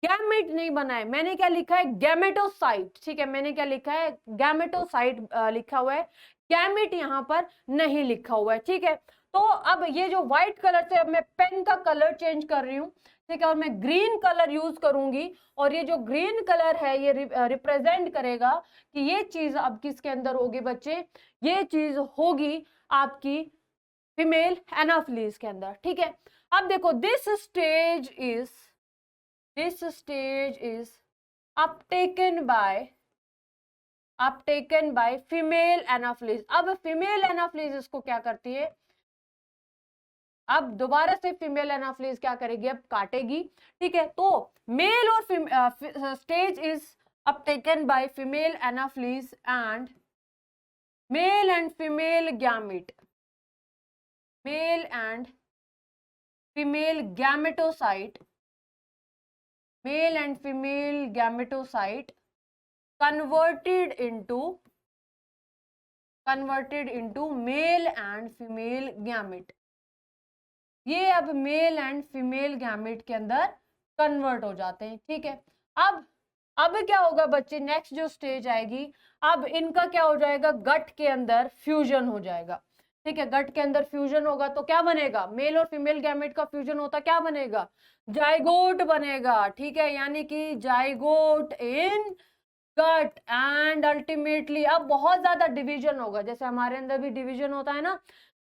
गैमेट नहीं बना है, मैंने क्या लिखा है, गैमेटोसाइट। ठीक है, मैंने क्या लिखा है, गैमेटोसाइट लिखा हुआ है, गैमेट यहाँ पर नहीं लिखा हुआ है। ठीक है, तो अब ये जो व्हाइट कलर से अब मैं पेन का कलर चेंज कर रही हूँ, ठीक है, और मैं ग्रीन कलर यूज करूंगी, और ये जो ग्रीन कलर है ये रिप्रेजेंट करेगा कि ये चीज अब किसके अंदर होगी बच्चे, ये चीज होगी आपकी फीमेल एनाफिलीज के अंदर। ठीक है, अब देखो this stage is uptaken by female anopheles. अब फीमेल एनाफिलीज इसको क्या करती है, अब दोबारा से फीमेल एनाफिलीज क्या करेगी, अब काटेगी। ठीक है, तो मेल और stage is uptaken by female anopheles and male and female gamete, male and female gametocyte, male and female gametocyte converted into male and female gamete। ये अब मेल एंड फीमेल गैमेट के अंदर कन्वर्ट हो जाते हैं। ठीक है, अब क्या होगा बच्चे, नेक्स्ट जो स्टेज आएगी, अब इनका क्या हो जाएगा, गट के अंदर फ्यूजन हो जाएगा। ठीक है, गट के अंदर फ्यूजन होगा तो क्या बनेगा, मेल और फीमेल गैमेट का फ्यूजन होता क्या बनेगा, जाइगोट बनेगा। ठीक है, यानी कि zygote in gut and ultimately अब बहुत ज्यादा डिवीजन होगा, जैसे हमारे अंदर भी डिवीजन होता है ना,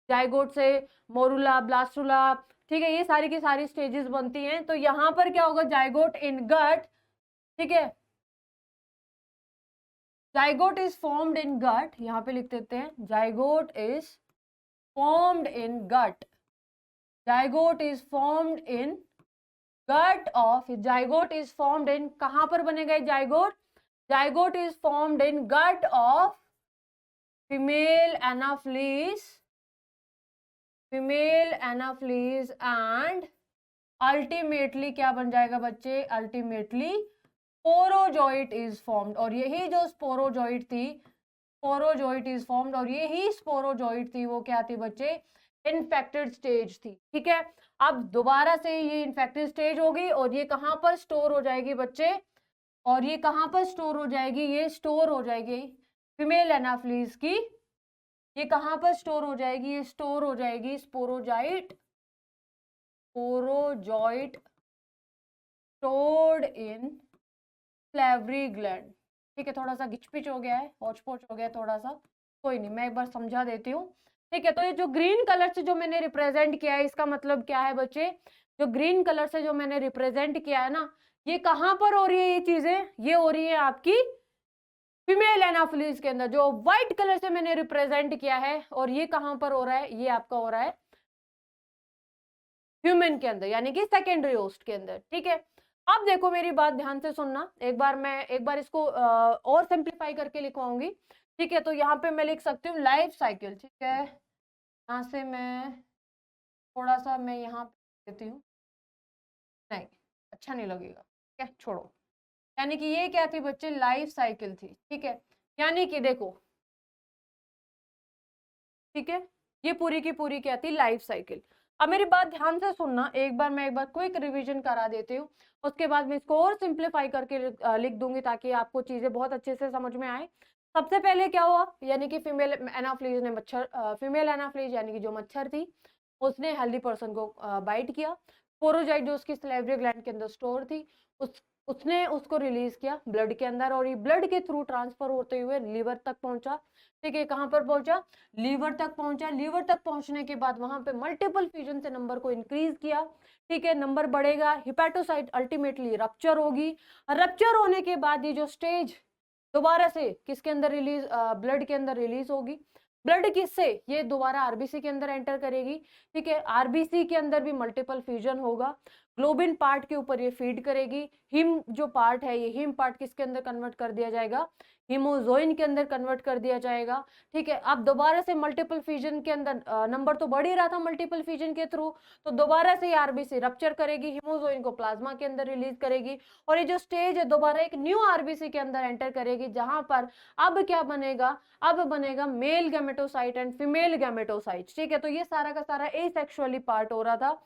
जाइगोट से मोरुला, ब्लास्टुला। ठीक है, ये सारी की सारी स्टेजेस बनती हैं। तो यहाँ पर क्या होगा, जाइगोट इन गट। ठीक है, zygote is formed in gut, यहाँ पे लिख देते हैं zygote is formed in gut, zygote is formed in gut of, zygote is formed in, कहां पर बनेगा zygote, zygote is formed in gut of female anopheles and ultimately क्या बन जाएगा बच्चे, अल्टीमेटली स्पोरोजोइट इज फॉर्म्ड। और यही जो स्पोरोजोइट थी, स्पोरोजोइट इज फॉर्म्ड, और यही स्पोरोजोइट थी वो क्या थी बच्चे, इन्फेक्टेड स्टेज थी। ठीक है, अब दोबारा से ये इन्फेक्टेड स्टेज होगी और ये कहां पर स्टोर हो जाएगी बच्चे, और ये कहां पर स्टोर हो जाएगी, ये स्टोर हो जाएगी फीमेल एनाफिलीज की, ये कहां पर स्टोर हो जाएगी, ये स्टोर हो जाएगी sporozoite stored in salivary gland. ठीक है, थोड़ा सा घिचपिच हो गया है, हौच-पौच हो गया है थोड़ा सा, कोई नहीं, मैं एक बार समझा देती हूँ। ठीक है, तो ये जो ग्रीन कलर से जो मैंने रिप्रेजेंट किया है, इसका मतलब क्या है बच्चे, जो ग्रीन कलर से जो मैंने रिप्रेजेंट किया है ना, ये कहां पर हो रही है, ये चीजें ये हो रही है आपकी फीमेल एनाफिलीज के अंदर। जो व्हाइट कलर से मैंने रिप्रेजेंट किया है, और ये कहां पर हो रहा है, ये आपका हो रहा है ह्यूमन के अंदर, यानी कि सेकेंडरी होस्ट के अंदर। ठीक है, अब देखो मेरी बात ध्यान से सुनना, मैं एक बार इसको और सिंप्लीफाई करके लिखवाऊंगी। ठीक है, तो यहाँ पे मैं लिख सकती हूँ लाइफ साइकिल। ठीक है, यहाँ से मैं थोड़ा सा मैं यहाँ देती हूँ, नहीं अच्छा नहीं लगेगा, ठीक है छोड़ो। यानी कि ये क्या थी बच्चे, लाइफ साइकिल थी। ठीक है, यानी कि देखो, ठीक है, ये पूरी की पूरी क्या थी, लाइफ साइकिल। अब मेरी बात ध्यान से सुनना, मैं एक बार क्विक रिवीजन करा देती हूँ, उसके बाद मैं इसको और सिंप्लीफाई करके लिख दूंगी ताकि आपको चीजें बहुत अच्छे से समझ में आए। सबसे पहले क्या हुआ, यानी कि फीमेल एनाफिलीज ने फीमेल एनाफिलीज यानी कि जो मच्छर थी, उसने हेल्दी पर्सन को बाइट किया। स्पोरोजाइट जो उसकी सैलिवरी ग्लैंड के अंदर स्टोर थी, उसने उसको रिलीज किया ब्लड के अंदर, और ये ब्लड के थ्रू ट्रांसफर होते हुए लीवर तक पहुंचा। ठीक है, कहां पर पहुंचा, लीवर तक पहुंचा। लीवर तक पहुंचने के बाद वहां पे मल्टीपल फ्यूजन से नंबर को इंक्रीज किया। ठीक है, नंबर बढ़ेगा, हिपैटोसाइट अल्टीमेटली रप्चर होगी। रप्चर होने के बाद ये जो स्टेज दोबारा से किसके अंदर रिलीज, ब्लड के अंदर रिलीज होगी। ब्लड किससे, ये दोबारा आरबीसी के अंदर एंटर करेगी। ठीक है, आरबीसी के अंदर भी मल्टीपल फ्यूजन होगा, ग्लोबिन पार्ट के ऊपर ये फीड करेगी। हिम जो पार्ट है, ये हिम पार्ट किसके अंदर कन्वर्ट कर दिया जाएगा, हिमोजोइन के अंदर कन्वर्ट कर दिया जाएगा। ठीक है, अब दोबारा से मल्टीपल फ्यूजन के अंदर नंबर तो बढ़ ही रहा था मल्टीपल फ्यूजन के थ्रू, तो दोबारा से आरबीसी रप्चर करेगी, हिमोजोइन को प्लाज्मा के अंदर रिलीज करेगी, और ये जो स्टेज है दोबारा एक न्यू आरबीसी के अंदर एंटर करेगी, जहां पर अब क्या बनेगा, अब बनेगा male gametocyte and female gametocyte. ठीक है, तो ये सारा का सारा एसेक्सुअली पार्ट हो रहा था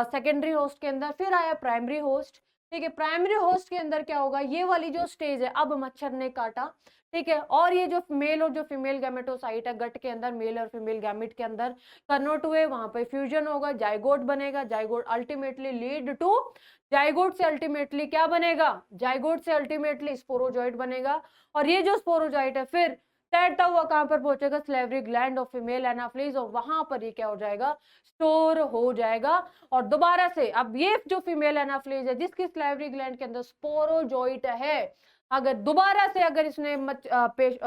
सेकेंडरी होस्ट के अंदर। फिर आया प्राइमरी होस्ट, ठीक है। प्राइमरी होस्ट के अंदर क्या होगा, ये वाली जो स्टेज है, अब मच्छर ने काटा, ठीक है, और ये जो मेल और जो फीमेल गैमेटोसाइट है गट के अंदर, मेल और फीमेल गैमेट के अंदर कन्वर्ट हुए, वहां पे फ्यूजन होगा, जाइगोट बनेगा, zygote ultimately lead to, zygote से अल्टीमेटली क्या बनेगा, जाइगोट से अल्टीमेटली स्पोरोजॉइट बनेगा, और ये जो स्पोरोजॉइट है फिर तैरता हुआ कहां पर पहुंचेगा, slavery gland of female Anopheles, और वहां पर ये क्या हो जाएगा, स्टोर हो जाएगा। और दोबारा से अब ये जो फीमेल एनाफ्लीज है जिसकी स्लेवरी ग्लैंड के अंदर स्पोरोजॉइट है, अगर दोबारा से अगर इसने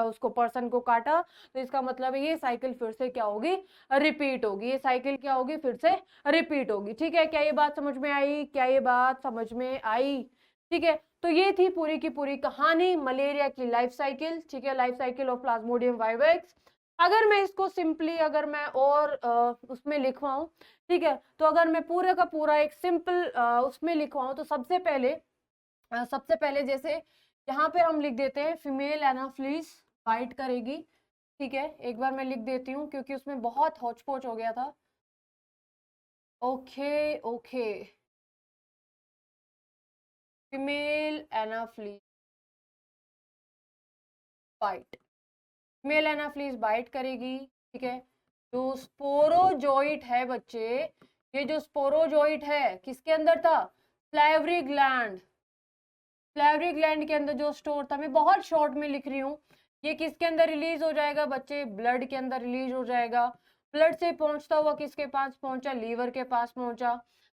उसको पर्सन को काटा, तो इसका मतलब है ये साइकिल फिर से क्या होगी, रिपीट होगी, ये साइकिल क्या होगी, फिर से रिपीट होगी। ठीक है, क्या ये बात समझ में आई, क्या ये बात समझ में आई? ठीक है, तो ये थी पूरी की पूरी कहानी मलेरिया की लाइफ साइकिल। ठीक है, life cycle of Plasmodium vivax. अगर मैं इसको सिंपली अगर मैं और उसमें लिखवाऊं, ठीक है, तो अगर मैं पूरे का पूरा एक सिंपल उसमें लिखवाऊं, तो सबसे पहले जैसे यहाँ पे हम लिख देते हैं फीमेल एनाफ्लीज बाइट करेगी। ठीक है, एक बार मैं लिख देती हूँ क्योंकि उसमें बहुत हौच पौच हो गया था। Okay okay, female anopheles bite, female anopheles bite करेगी। ठीक है, जो स्पोरोजोइट है बच्चे, ये जो स्पोरोजोइट है किसके अंदर था, स्लेवरी ग्लैंड, स्लेवरी ग्लैंड के अंदर जो स्टोर था, मैं बहुत शॉर्ट में लिख रही हूँ, ये किसके अंदर रिलीज हो जाएगा बच्चे, ब्लड के अंदर रिलीज हो जाएगा। ब्लड से पहुंचता हुआ किसके पास पहुंचा, लीवर के पास पहुंचा।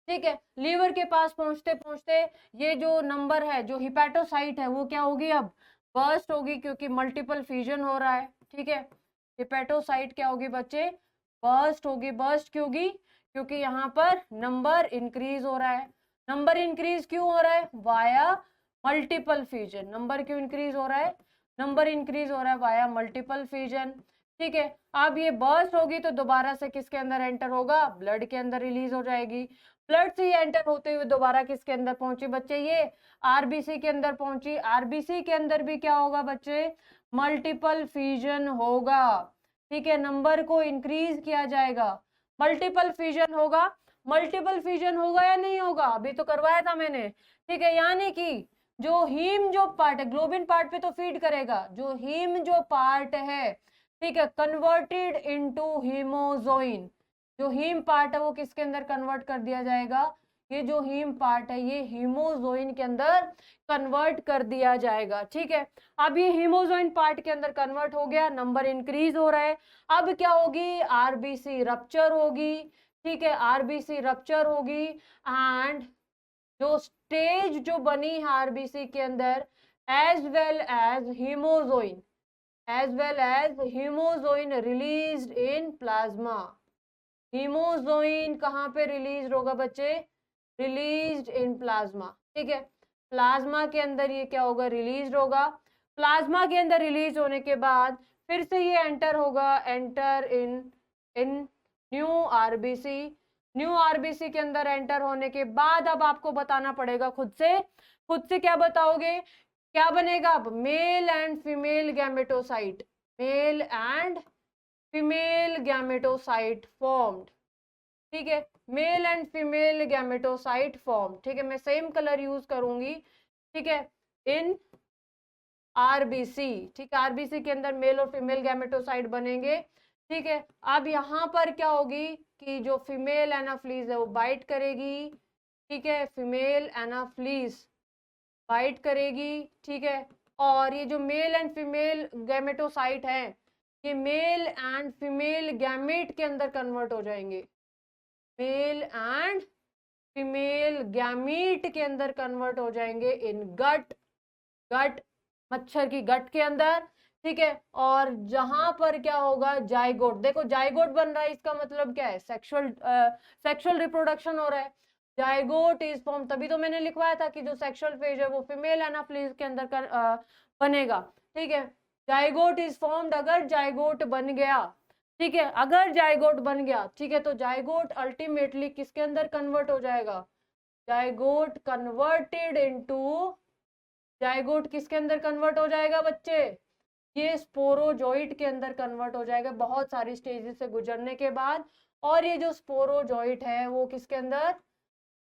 ठीक है, लीवर के पास पहुंचते पहुंचते ये जो नंबर है, जो हिपैटोसाइट है, वो क्या होगी, अब बर्स्ट होगी, क्योंकि मल्टीपल फ्यूजन हो रहा है। ठीक है, हिपैटोसाइट क्या होगी बच्चे, बर्स्ट होगी। बर्स्ट क्यों होगी, क्योंकि यहाँ पर नंबर इंक्रीज हो रहा है। नंबर इंक्रीज क्यों हो रहा है, वाया मल्टीपल फ्यूजन। नंबर क्यों इंक्रीज हो रहा है, नंबर इंक्रीज हो रहा है वाया मल्टीपल फ्यूजन। ठीक है, अब ये बर्स्ट होगी तो दोबारा से किसके अंदर एंटर होगा, ब्लड के अंदर रिलीज हो जाएगी। ब्लड से एंटर होते हुए दोबारा किसके अंदर पहुंची बच्चे, ये आरबीसी के अंदर पहुंची। आरबीसी के अंदर भी क्या होगा बच्चे, मल्टीपल फ्यूजन होगा। ठीक है, नंबर को इंक्रीज किया जाएगा, मल्टीपल फ्यूजन होगा। मल्टीपल फ्यूजन होगा या नहीं होगा, अभी तो करवाया था मैंने। ठीक है, यानी कि जो हीम जो पार्ट है, ग्लोबिन पार्ट पे तो फीड करेगा, जो हीम जो पार्ट है, ठीक है, कन्वर्टेड इनटू हीमोजोइन, जो हीम पार्ट है वो किसके अंदर कन्वर्ट कर दिया जाएगा, ये जो हीम पार्ट है ये हीमोजोइन के अंदर कन्वर्ट कर दिया जाएगा। ठीक है, अब ये हीमोजोइन पार्ट के अंदर कन्वर्ट हो गया, नंबर इंक्रीज हो रहा है। अब क्या होगी, आरबीसी रप्चर होगी। ठीक है, आरबीसी रप्चर होगी, एंड जो स्टेज जो बनी है आरबीसी के अंदर, as well as hemozoin released in plasma. Hemozoin कहाँ पे रिलीज होगा बच्चे, रिलीज्ड इन प्लाज्मा। ठीक है, प्लाज्मा के अंदर ये क्या होगा, रिलीज होगा। प्लाज्मा के अंदर रिलीज होने के बाद फिर से ये एंटर होगा, enter in new RBC. New RBC के अंदर एंटर होने के बाद अब आपको बताना पड़ेगा खुद से क्या बताओगे, क्या बनेगा अब, mail and female gametocyte, male and female gametocyte formed. ठीक है, mail and female gametocyte form. ठीक है, मैं सेम कलर यूज करूंगी। ठीक है, इन आरबीसी। ठीक है, आरबीसी के अंदर मेल और फीमेल गैमेटोसाइट बनेंगे। ठीक है, अब यहाँ पर क्या होगी कि जो फीमेल एनाफ्लीज है वो बाइट करेगी। ठीक है, फीमेल एनाफ्लीज बाइट करेगी। ठीक है, और ये जो मेल एंड फीमेल गैमेटोसाइट है, ये मेल एंड फीमेल गैमेट के अंदर कन्वर्ट हो जाएंगे, मेल एंड फीमेल गैमीट के अंदर कन्वर्ट हो जाएंगे इन गट मच्छर की गट के अंदर। ठीक है, और जहां पर क्या होगा, जाइगोट, देखो जाइगोट बन रहा है, इसका मतलब क्या है, सेक्सुअल रिप्रोडक्शन हो रहा है। जाइगोट इज फॉर्म, तभी तो मैंने लिखवाया था कि जो सेक्सुअल फेज है वो फीमेल एनाफ्लीज के अंदर बनेगा। ठीक है, जाइगोट इज फॉर्म्ड, अगर जाइगोट बन गया। ठीक है, अगर जाइगोट बन गया, ठीक है, तो जाइगोट अल्टीमेटली किसके अंदर कन्वर्ट हो जाएगा, जाइगोट कन्वर्टेड इनटू, जाइगोट किसके अंदर कन्वर्ट हो जाएगा बच्चे, ये स्पोरोजोइट के अंदर कन्वर्ट हो जाएगा बहुत सारी स्टेजेस से गुजरने के बाद। और ये जो स्पोरोजोइट है वो किसके अंदर,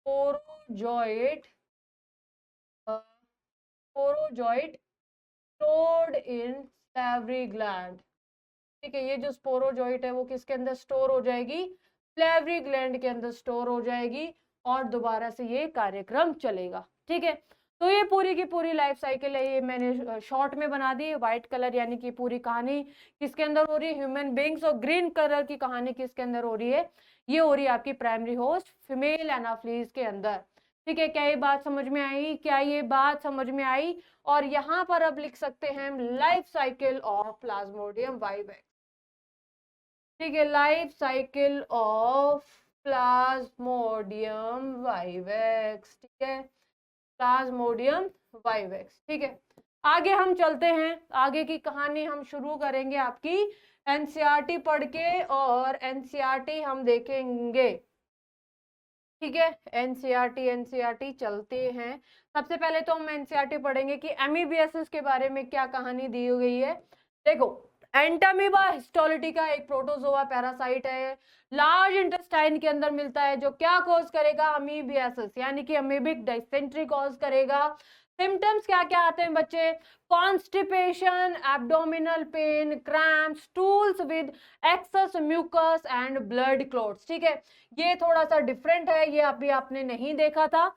sporozoite sporozoite stored in salivary gland. ठीक है, ये जो स्पोरोजॉइट है वो किसके अंदर स्टोर हो जाएगी? सैवरी ग्लैंड के अंदर स्टोर हो जाएगी और दोबारा से ये कार्यक्रम चलेगा। ठीक है, तो ये पूरी की पूरी लाइफ साइकिल है, ये मैंने शॉर्ट में बना दी। व्हाइट कलर यानी कि पूरी कहानी किसके अंदर हो रही है? Human beings. और ग्रीन कलर की कहानी किसके अंदर हो रही है? ये हो रही है आपकी प्राइमरी होस्ट फीमेल एनाफ्लीज के अंदर। ठीक है, क्या ये बात समझ में आई? क्या ये बात समझ में आई? और यहाँ पर अब लिख सकते हैं life cycle of Plasmodium vivax. ठीक है, life cycle of Plasmodium vivax. ठीक है, प्लाज्मोडियम वाइवेक्स। ठीक है, आगे हम चलते हैं, आगे की कहानी हम शुरू करेंगे आपकी एनसीईआरटी पढ़ के, और एनसीईआरटी हम देखेंगे। ठीक है, एनसीईआरटी चलते हैं। सबसे पहले तो हम एनसीईआरटी पढ़ेंगे कि एमीबियासिस के बारे में क्या कहानी दी गई है। देखो, एंटामीबा हिस्टोलिटिका एक प्रोटोजोआ पैरासाइट है, लार्ज इंटेस्टाइन के अंदर मिलता है, जो क्या कॉज करेगा? अमीबियासिस यानी कि अमीबिक डायसेंट्री कॉज करेगा। सिम्टम्स क्या क्या आते हैं बच्चे? Constipation, abdominal pain, cramp, stools with excess mucus and blood clots. ठीक है, ये थोड़ा सा डिफरेंट है, ये अभी आपने नहीं देखा था।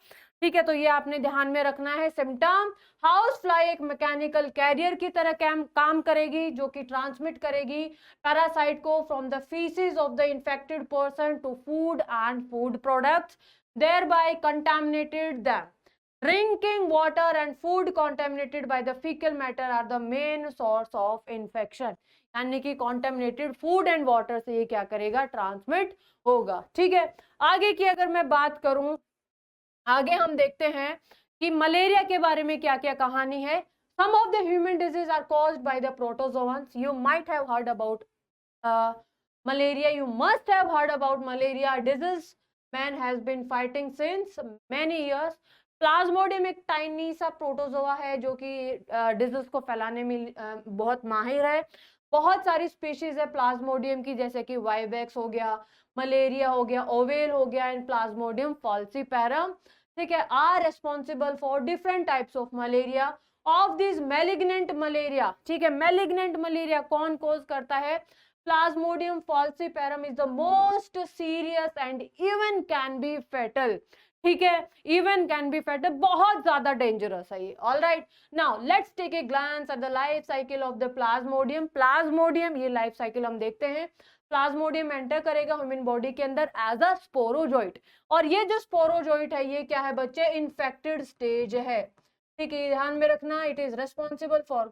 ठीक है, तो ये आपने ध्यान में रखना है। सिम्टम, हाउस फ्लाई एक मैकेनिकल कैरियर की तरह काम करेगी, जो कि ट्रांसमिट करेगी पैरासाइट को from the faeces of the infected person to food and food products, thereby contaminated them. Drinking water and food contaminated by the fecal matter are the main source of infection. यानी कि contaminated food and water से ये क्या करेगा? Transmit होगा। ठीक है, आगे की अगर मैं बात करूं, आगे हम देखते हैं कि मलेरिया के बारे में क्या क्या कहानी है। Some of the human diseases are caused by the protozoans. You might have heard about malaria. You must have heard about malaria disease. Man has been fighting since many years. Plasmodium एक tiny सा protozoa है जो कि disease को फैलाने में बहुत माहिर है। बहुत सारी स्पीशीज है प्लाज्मोडियम की, जैसे कि वाइवेक्स हो गया, मलेरिया हो गया, ओवेल हो गया, एंड प्लाज्मोडियम फॉल्सीपेरम। ठीक है, are responsible for different types of malaria. Of this malignant malaria, ठीक है, मैलिग्नेंट मलेरिया कौन कॉज करता है? Plasmodium falciparum is the most serious and even can be fatal. ठीक है, इवन कैन बी फेटल, बहुत ज्यादा डेंजरस है ये। All right, now let's take a glance at the life cycle of the plasmodium. Plasmodium, ये life cycle हम देखते हैं। प्लाज्मोडियम एंटर करेगा ह्यूमन बॉडी के अंदर एज अ स्पोरोजोइट, और ये जो स्पोरोजोइट है ये क्या है बच्चे? इन्फेक्टेड स्टेज है। ठीक है, ध्यान में रखना, it is responsible for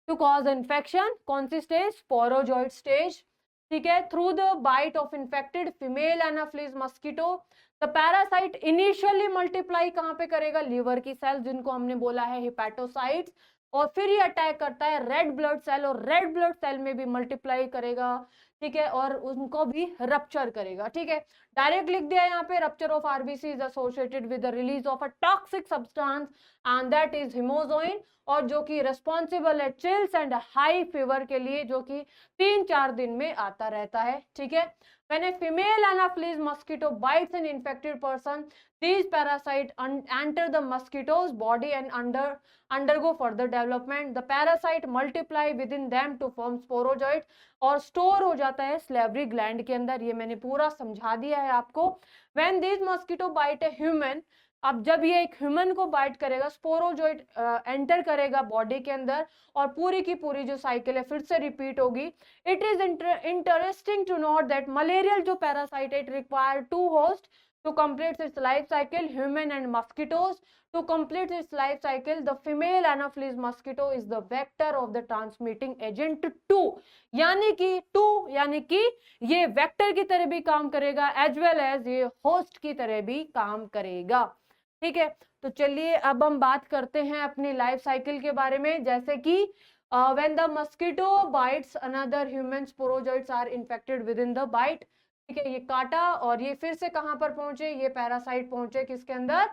to cause infection. कौन सी स्टेज? Sporozoite stage. ठीक है, through the bite of infected female anopheles mosquito. The parasite initially multiply कहाँ पे करेगा? लीवर की सेल, जिनको हमने बोला है हिपैटोसाइट्स, और फिर ये अटैक करता है रेड ब्लड सेल, और रेड ब्लड सेल में भी मल्टीप्लाई करेगा। ठीक है, और उनको भी रप्चर करेगा। ठीक है, डायरेक्ट लिख दिया यहाँ पे, rupture of RBC is associated with the release of a toxic substance and that is hemozoin, और जो कि रेस्पॉन्सिबल है चिल्स एंड हाई फीवर के लिए, जो कि 3-4 दिन में आता रहता है। ठीक है, when a female anopheles mosquito bites an infected person, these parasites enter the mosquito's body and undergo further development. The parasite multiply within them to form sporozoid और स्टोर हो जाता है स्लेवरी ग्लैंड के अंदर। ये मैंने पूरा समझा दिया है आपको। when these mosquito bite a human, अब जब ये एक ह्यूमन को बाइट करेगा, स्पोरोजोइट एंटर करेगा बॉडी के अंदर, और पूरी की पूरी जो साइकिल है फिर से रिपीट होगी। It is interesting to note that malarial जो parasite it require 2 host to complete its life cycle, human and mosquitoes. To complete its life cycle, the female Anopheles mosquito is the vector of the transmitting agent 2. यानी कि ये vector की तरह भी काम करेगा, as well as ये host की तरह भी काम करेगा। ठीक है, तो चलिए अब हम बात करते हैं अपनी लाइफ साइकिल के बारे में, जैसे कि when the mosquito bites another human, sporozoites are infected within the bite. ठीक है, ये काटा और ये फिर से कहां पर पहुंचे? ये पैरासाइट पहुंचे किसके अंदर?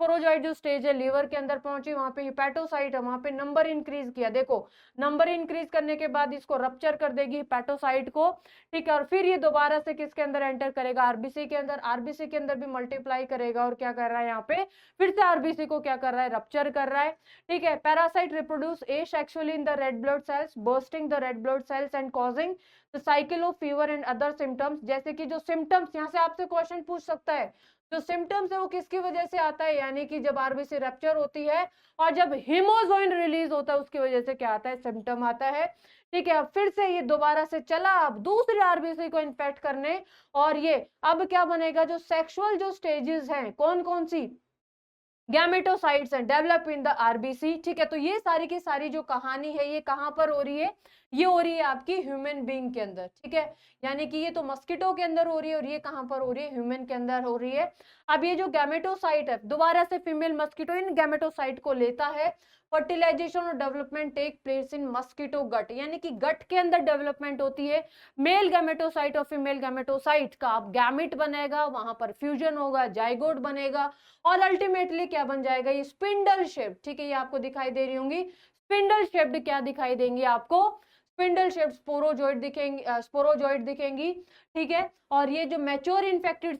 स्पोरोजॉइड जो स्टेज है लीवर के अंदर पहुंची, वहां पे हिपैटोसाइट है, वहां पे नंबर इंक्रीज किया, देखो नंबर इंक्रीज करने के बाद इसको रप्चर कर देगी हिपैटोसाइट को, ठीक है, और फिर ये दोबारा से किसके अंदर एंटर करेगा, आरबीसी के अंदर, आरबीसी के अंदर भी मल्टीप्लाई करेगा और क्या कर रहा है यहाँ पे फिर से आरबीसी को क्या कर रहा है, रप्चर कर रहा है, ठीक है। Parasite reproduce asexually in the red blood cells, bursting the red blood cells and causing the cycle of fever and other symptoms. जैसे कि जो सिम्टम्स, यहाँ से आपसे क्वेश्चन पूछ सकता है, जो सिम्टम्स है वो किसकी वजह से आता है, यानी कि जब आरबीसी रप्चर होती है और जब हीमोजोइन रिलीज होता है उसकी वजह से क्या आता है, सिम्टम आता है, ठीक है। अब फिर से ये दोबारा से चला अब दूसरी आरबीसी को इन्फेक्ट करने, और ये अब क्या बनेगा, जो सेक्सुअल जो स्टेजेस हैं कौन कौन सी, गैमेटोसाइट्स हैं, डेवलप इन द आरबीसी, ठीक है। तो ये सारी की सारी जो कहानी है ये कहां पर हो रही है, ये हो रही है आपकी ह्यूमन बीइंग के अंदर, ठीक है। यानी कि ये तो मस्किटो के अंदर हो रही है और ये कहां पर हो रही है, ह्यूमन के अंदर हो रही है। अब ये जो गैमेटोसाइट है, दोबारा से फीमेल मस्किटो इन गैमेटोसाइट को लेता है, फर्टिलाइजेशन और development take place in mosquito gut, यानी कि गट के अंदर डेवलपमेंट होती है, मेल गैमेटोसाइट और फीमेल गैमेटोसाइट का अब गैमिट बनेगा, वहां पर फ्यूजन होगा, जाइगोट बनेगा और अल्टीमेटली क्या बन जाएगा, ये स्पिंडल शेप, ठीक है, ये आपको दिखाई दे रही होंगी, स्पिंडल शेप्ड क्या दिखाई देंगी आपको, स्पिंडल शेप्ड स्पोरोजॉइड दिखेंगी, स्पोरोजॉइड दिखेंगी, ठीक है। और ये जो मैच्योर इन्फेक्टेड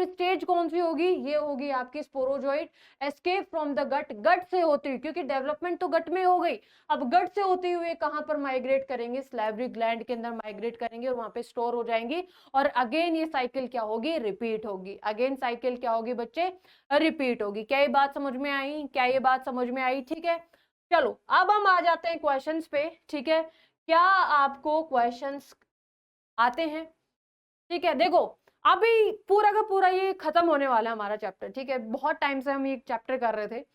स्टेज कौन सी होगी, ये होगी आपकी sporozoite escape from the gut, gut से होती हुई, क्योंकि डेवलपमेंट तो गट में हो गई, अब गट से होती हुई कहां पर माइग्रेट करेंगे, स्लैवरी ग्लैंड के अंदर माइग्रेट करेंगे और वहां पे स्टोर हो जाएंगी, और अगेन ये साइकिल क्या होगी, रिपीट होगी, अगेन साइकिल क्या होगी बच्चे, रिपीट होगी। क्या ये बात समझ में आई, क्या ये बात समझ में आई, ठीक है। चलो अब हम आ जाते हैं क्वेश्चंस पे, ठीक है। क्या आपको क्वेश्चंस आते हैं, ठीक है। देखो अभी पूरा का पूरा ये खत्म होने वाला है हमारा चैप्टर, ठीक है। बहुत टाइम से हम ये चैप्टर कर रहे थे,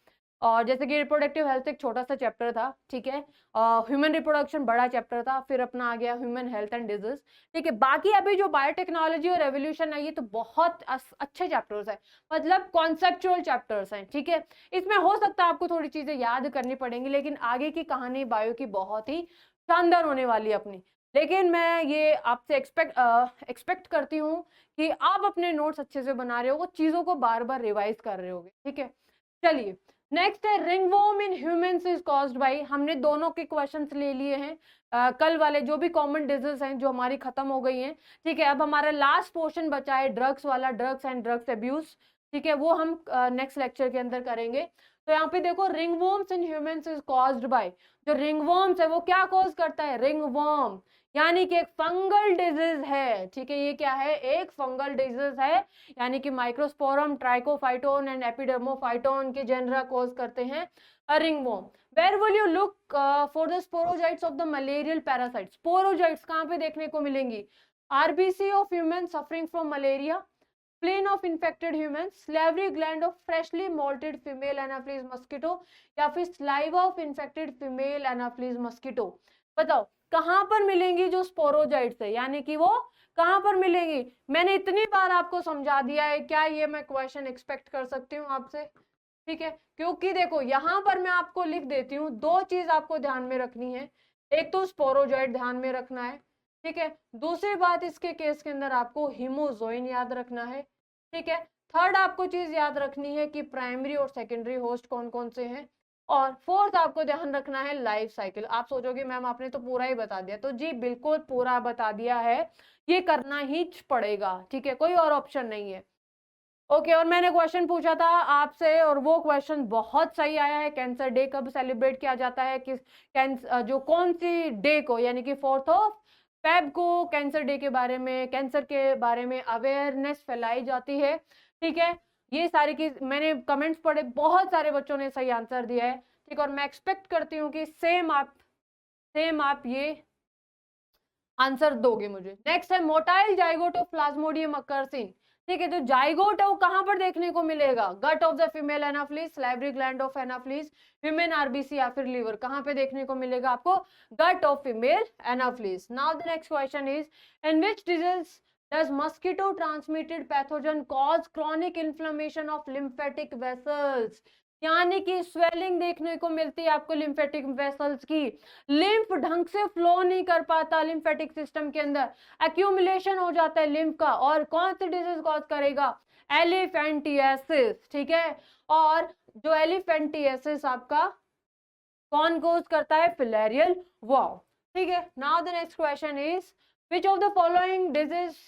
और जैसे कि रिप्रोडक्टिव हेल्थ एक छोटा सा चैप्टर था, ठीक है, ह्यूमन रिप्रोडक्शन बड़ा चैप्टर था, फिर अपना आ गया ह्यूमन हेल्थ एंड डिजीज, ठीक है। बाकी अभी जो बायोटेक्नोलॉजी और रेवोल्यूशन है ये तो बहुत अच्छे चैप्टर्स है, मतलब कॉन्सेप्चुअल चैप्टर्स हैं, ठीक है। इसमें हो सकता है आपको थोड़ी चीजें याद करनी पड़ेंगी, लेकिन आगे की कहानी बायो की बहुत ही शानदार होने वाली है अपनी। लेकिन मैं ये आपसे एक्सपेक्ट करती हूँ कि आप अपने नोट्स अच्छे से बना रहे हो, चीजों को बार बार रिवाइज कर रहे होगे, ठीक है। चलिए नेक्स्ट है ringworm in humans is caused bye, हमने दोनों के क्वेश्चंस ले लिए हैं, कल वाले जो भी कॉमन डिजीज हैं जो हमारी खत्म हो गई हैं, ठीक है। अब हमारा लास्ट पोर्शन बचा है ड्रग्स वाला, ड्रग्स एंड ड्रग्स अब्यूज, ठीक है, वो हम नेक्स्ट लेक्चर के अंदर करेंगे। तो यहाँ पे देखो ringworms in humans is caused by, जो रिंगवॉर्म्स है वो क्या कॉज करता है, रिंगवॉर्म यानी कि एक फंगल डिजीज है, ठीक है। ये क्या है, एक फंगल डिजीज है, यानी कि माइक्रोस्पोरम, ट्राइकोफाइटोन एंड एपिडर्मोफाइटोन के जेनरा कॉज करते हैं ringworm. Where will you look for the sporozoites of the malarial parasite, sporozoites कहाँ पे देखने को मिलेंगी, RBC of human suffering from malaria, plain of infected human, salivary gland of freshly moulted female anopheles mosquito, या फिर saliva of infected female anopheles mosquito. बताओ कहां पर मिलेंगी जो स्पोरोजाइट्स है, यानी कि वो कहां पर मिलेंगी। मैंने इतनी बार आपको समझा दिया है, क्या ये मैं क्वेश्चन एक्सपेक्ट कर सकती हूँ आपसे, ठीक है। क्योंकि देखो यहाँ पर मैं आपको लिख देती हूँ, दो चीज आपको ध्यान में रखनी है, एक तो स्पोरोजाइट ध्यान में रखना है, ठीक है। दूसरी बात इसके केस के अंदर आपको हीमोजोइन याद रखना है, ठीक है। थर्ड आपको चीज याद रखनी है कि प्राइमरी और सेकेंडरी होस्ट कौन कौन से हैं, और फोर्थ आपको ध्यान रखना है लाइफ साइकिल। आप सोचोगे मैम आपने तो पूरा ही बता दिया, तो जी बिल्कुल पूरा बता दिया है, ये करना ही पड़ेगा, ठीक है, कोई और ऑप्शन नहीं है। ओके, और मैंने क्वेश्चन पूछा था आपसे और वो क्वेश्चन बहुत सही आया है, कैंसर डे कब सेलिब्रेट किया जाता है, किस कैंसर जो कौन सी डे को, यानी कि 4 फेब को कैंसर डे के बारे में, कैंसर के बारे में अवेयरनेस फैलाई जाती है, ठीक है। ये सारी की मैंने कमेंट्स पढ़े, बहुत सारे बच्चों ने सही आंसर दिया है, ठीक है। और मैं एक्सपेक्ट करती हूँ कि सेम आप ये आंसर दोगे मुझे। नेक्स्ट है मोटाइल जाइगोट ऑफ प्लाज्मोडियम अकर्सिन, ठीक है। जो जाइगोट है वो कहां पर देखने को मिलेगा, gut of the female anopheles, salivary gland of anopheles, human RBC या फिर लीवर, कहां पे देखने को मिलेगा आपको, gut of female anopheles. Now the next question is in which disease does mosquito transmitted pathogen cause chronic inflammation of lymphatic vessels, यानी कि स्वेलिंग देखने को मिलती है आपको लिम्फेटिक वेसल्स की, लिम्फ ढंग से फ्लो नहीं कर पाता लिम्फेटिक सिस्टम के अंदर, एक्यूमुलेशन हो जाता है लिम्फ का, और कौन सी डिजीज कॉज करेगा, एलिफेंटियासिस, ठीक है। और जो एलिफेंटियासिस आपका कौन कोज करता है? फिलेरियल वार्म, ठीक है। Now the next question is which of the following disease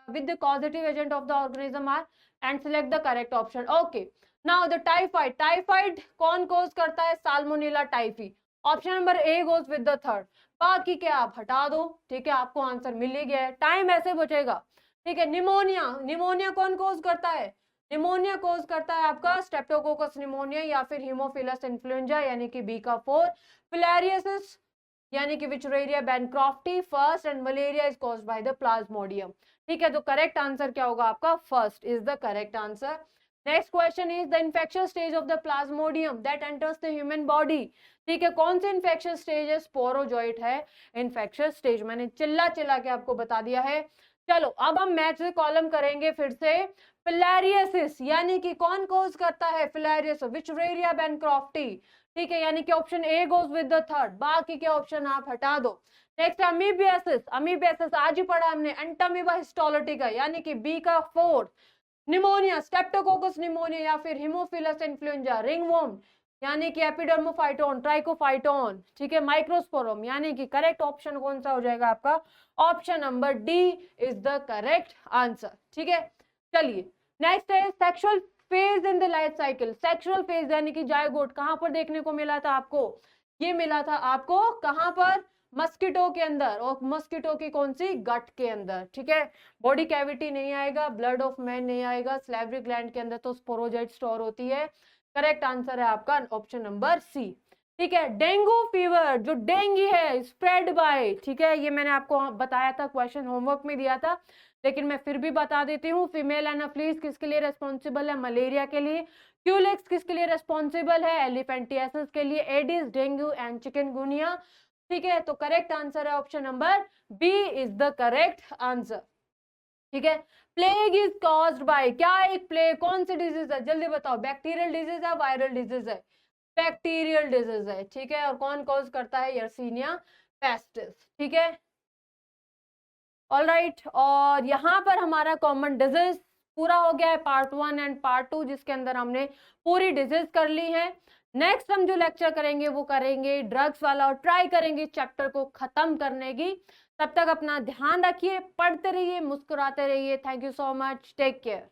with the causative agent of the organism are, and select the correct option. Okay, now the typhoid, typhoid कौन cause करता है? Salmonella typhi. Option number A goes with the third, बाकी के आप हटा दो, ठीक है, आपको आंसर मिल ही गया है, टाइम ऐसे बचेगा, ठीक है। निमोनिया, निमोनिया कौन कोज करता है? निमोनिया कोज करता है आपका स्ट्रेप्टोकोकस निमोनिया या फिर हीमोफिलस इन्फ्लुएंजा यानी कि बी का 4, फिलेरियसिस यानी कि wuchereria bancrofti first, and malaria is caused by the plasmodium, ठीक है। तो करेक्ट आंसर क्या होगा आपका? First is the correct answer. Next question is the infectious stage of the plasmodium that enters the human body, ठीक है। कौन से इन्फेक्शियस स्टेज है? स्पोरोजोइट है इन्फेक्शियस स्टेज, मैंने चिल्ला चिल्ला के आपको बता दिया है। चलो अब हम मैच कॉलम करेंगे फिर से। फिलेरियसिस यानी कि कौन कोज करता है? फिलेरियस विचुरेरिया बैनक्रॉफ्टी, ठीक है, यानी कि option A goes with the third, बाकी के ऑप्शन आप हटा दो। नेक्स्ट अमीबियासिस, अमीबियासिस आज ही पढ़ा हमने, एंटामीबा हिस्टोलिटिका यानी कि बी का 4, निमोनिया स्ट्रेप्टोकोकस निमोनिया या फिर हीमोफिलस इन्फ्लुएंजा रिंगवॉर्म यानी कि एपिडर्मोफाइटोन ट्राइकोफाइटोन, ठीक है, माइक्रोस्पोरम यानी कि करेक्ट ऑप्शन कौन सा हो जाएगा आपका? Option number D is the correct answer, ठीक है। चलिए नेक्स्ट है sexual phase in the life cycle. Sexual phase यानी कि जायगोट कहां पर देखने को मिला था आपको? ये मिला था आपको कहां पर? मस्किटो के अंदर, और मस्किटो की कौन सी? गट के अंदर, ठीक है। बॉडी कैविटी नहीं आएगा, ब्लड ऑफ मैन नहीं आएगा, स्लेवरी ग्लैंड के अंदर तो स्पोरोजाइट स्टोर होती है। करेक्ट आंसर है आपका ऑप्शन नंबर सी, ठीक है। डेंगू फीवर जो डेंगी है स्प्रेड बाय, ठीक है, ये मैंने आपको बताया था, क्वेश्चन होमवर्क में दिया था, लेकिन मैं फिर भी बता देती हूँ। फीमेल एनाफ्लीज किसके लिए रेस्पॉन्सिबल है? मलेरिया के लिए। क्यूलेक्स किसके लिए रेस्पॉन्सिबल है? एलिफेंटियासिस के लिए। एडिस, डेंगू एंड चिकनगुनिया, ठीक है। तो करेक्ट आंसर है option number B is the correct answer, ठीक है। प्लेग इज कॉज्ड बाय, क्या एक प्लेग कौन सी डिजीज है? जल्दी बताओ, बैक्टीरियल डिजीज है, वायरल डिजीज है? बैक्टीरियल डिजीज है, ठीक है। और कौन कॉज करता है? यर्सीनिया पेस्टिस, ठीक है। ऑलराइट, और यहाँ पर हमारा कॉमन डिजीज पूरा हो गया है, पार्ट 1 एंड पार्ट 2, जिसके अंदर हमने पूरी डिजीज कर ली है। नेक्स्ट हम जो लेक्चर करेंगे वो करेंगे ड्रग्स वाला, और ट्राई करेंगे चैप्टर को खत्म करने की। तब तक अपना ध्यान रखिए, पढ़ते रहिए, मुस्कुराते रहिए। Thank you so much, take care.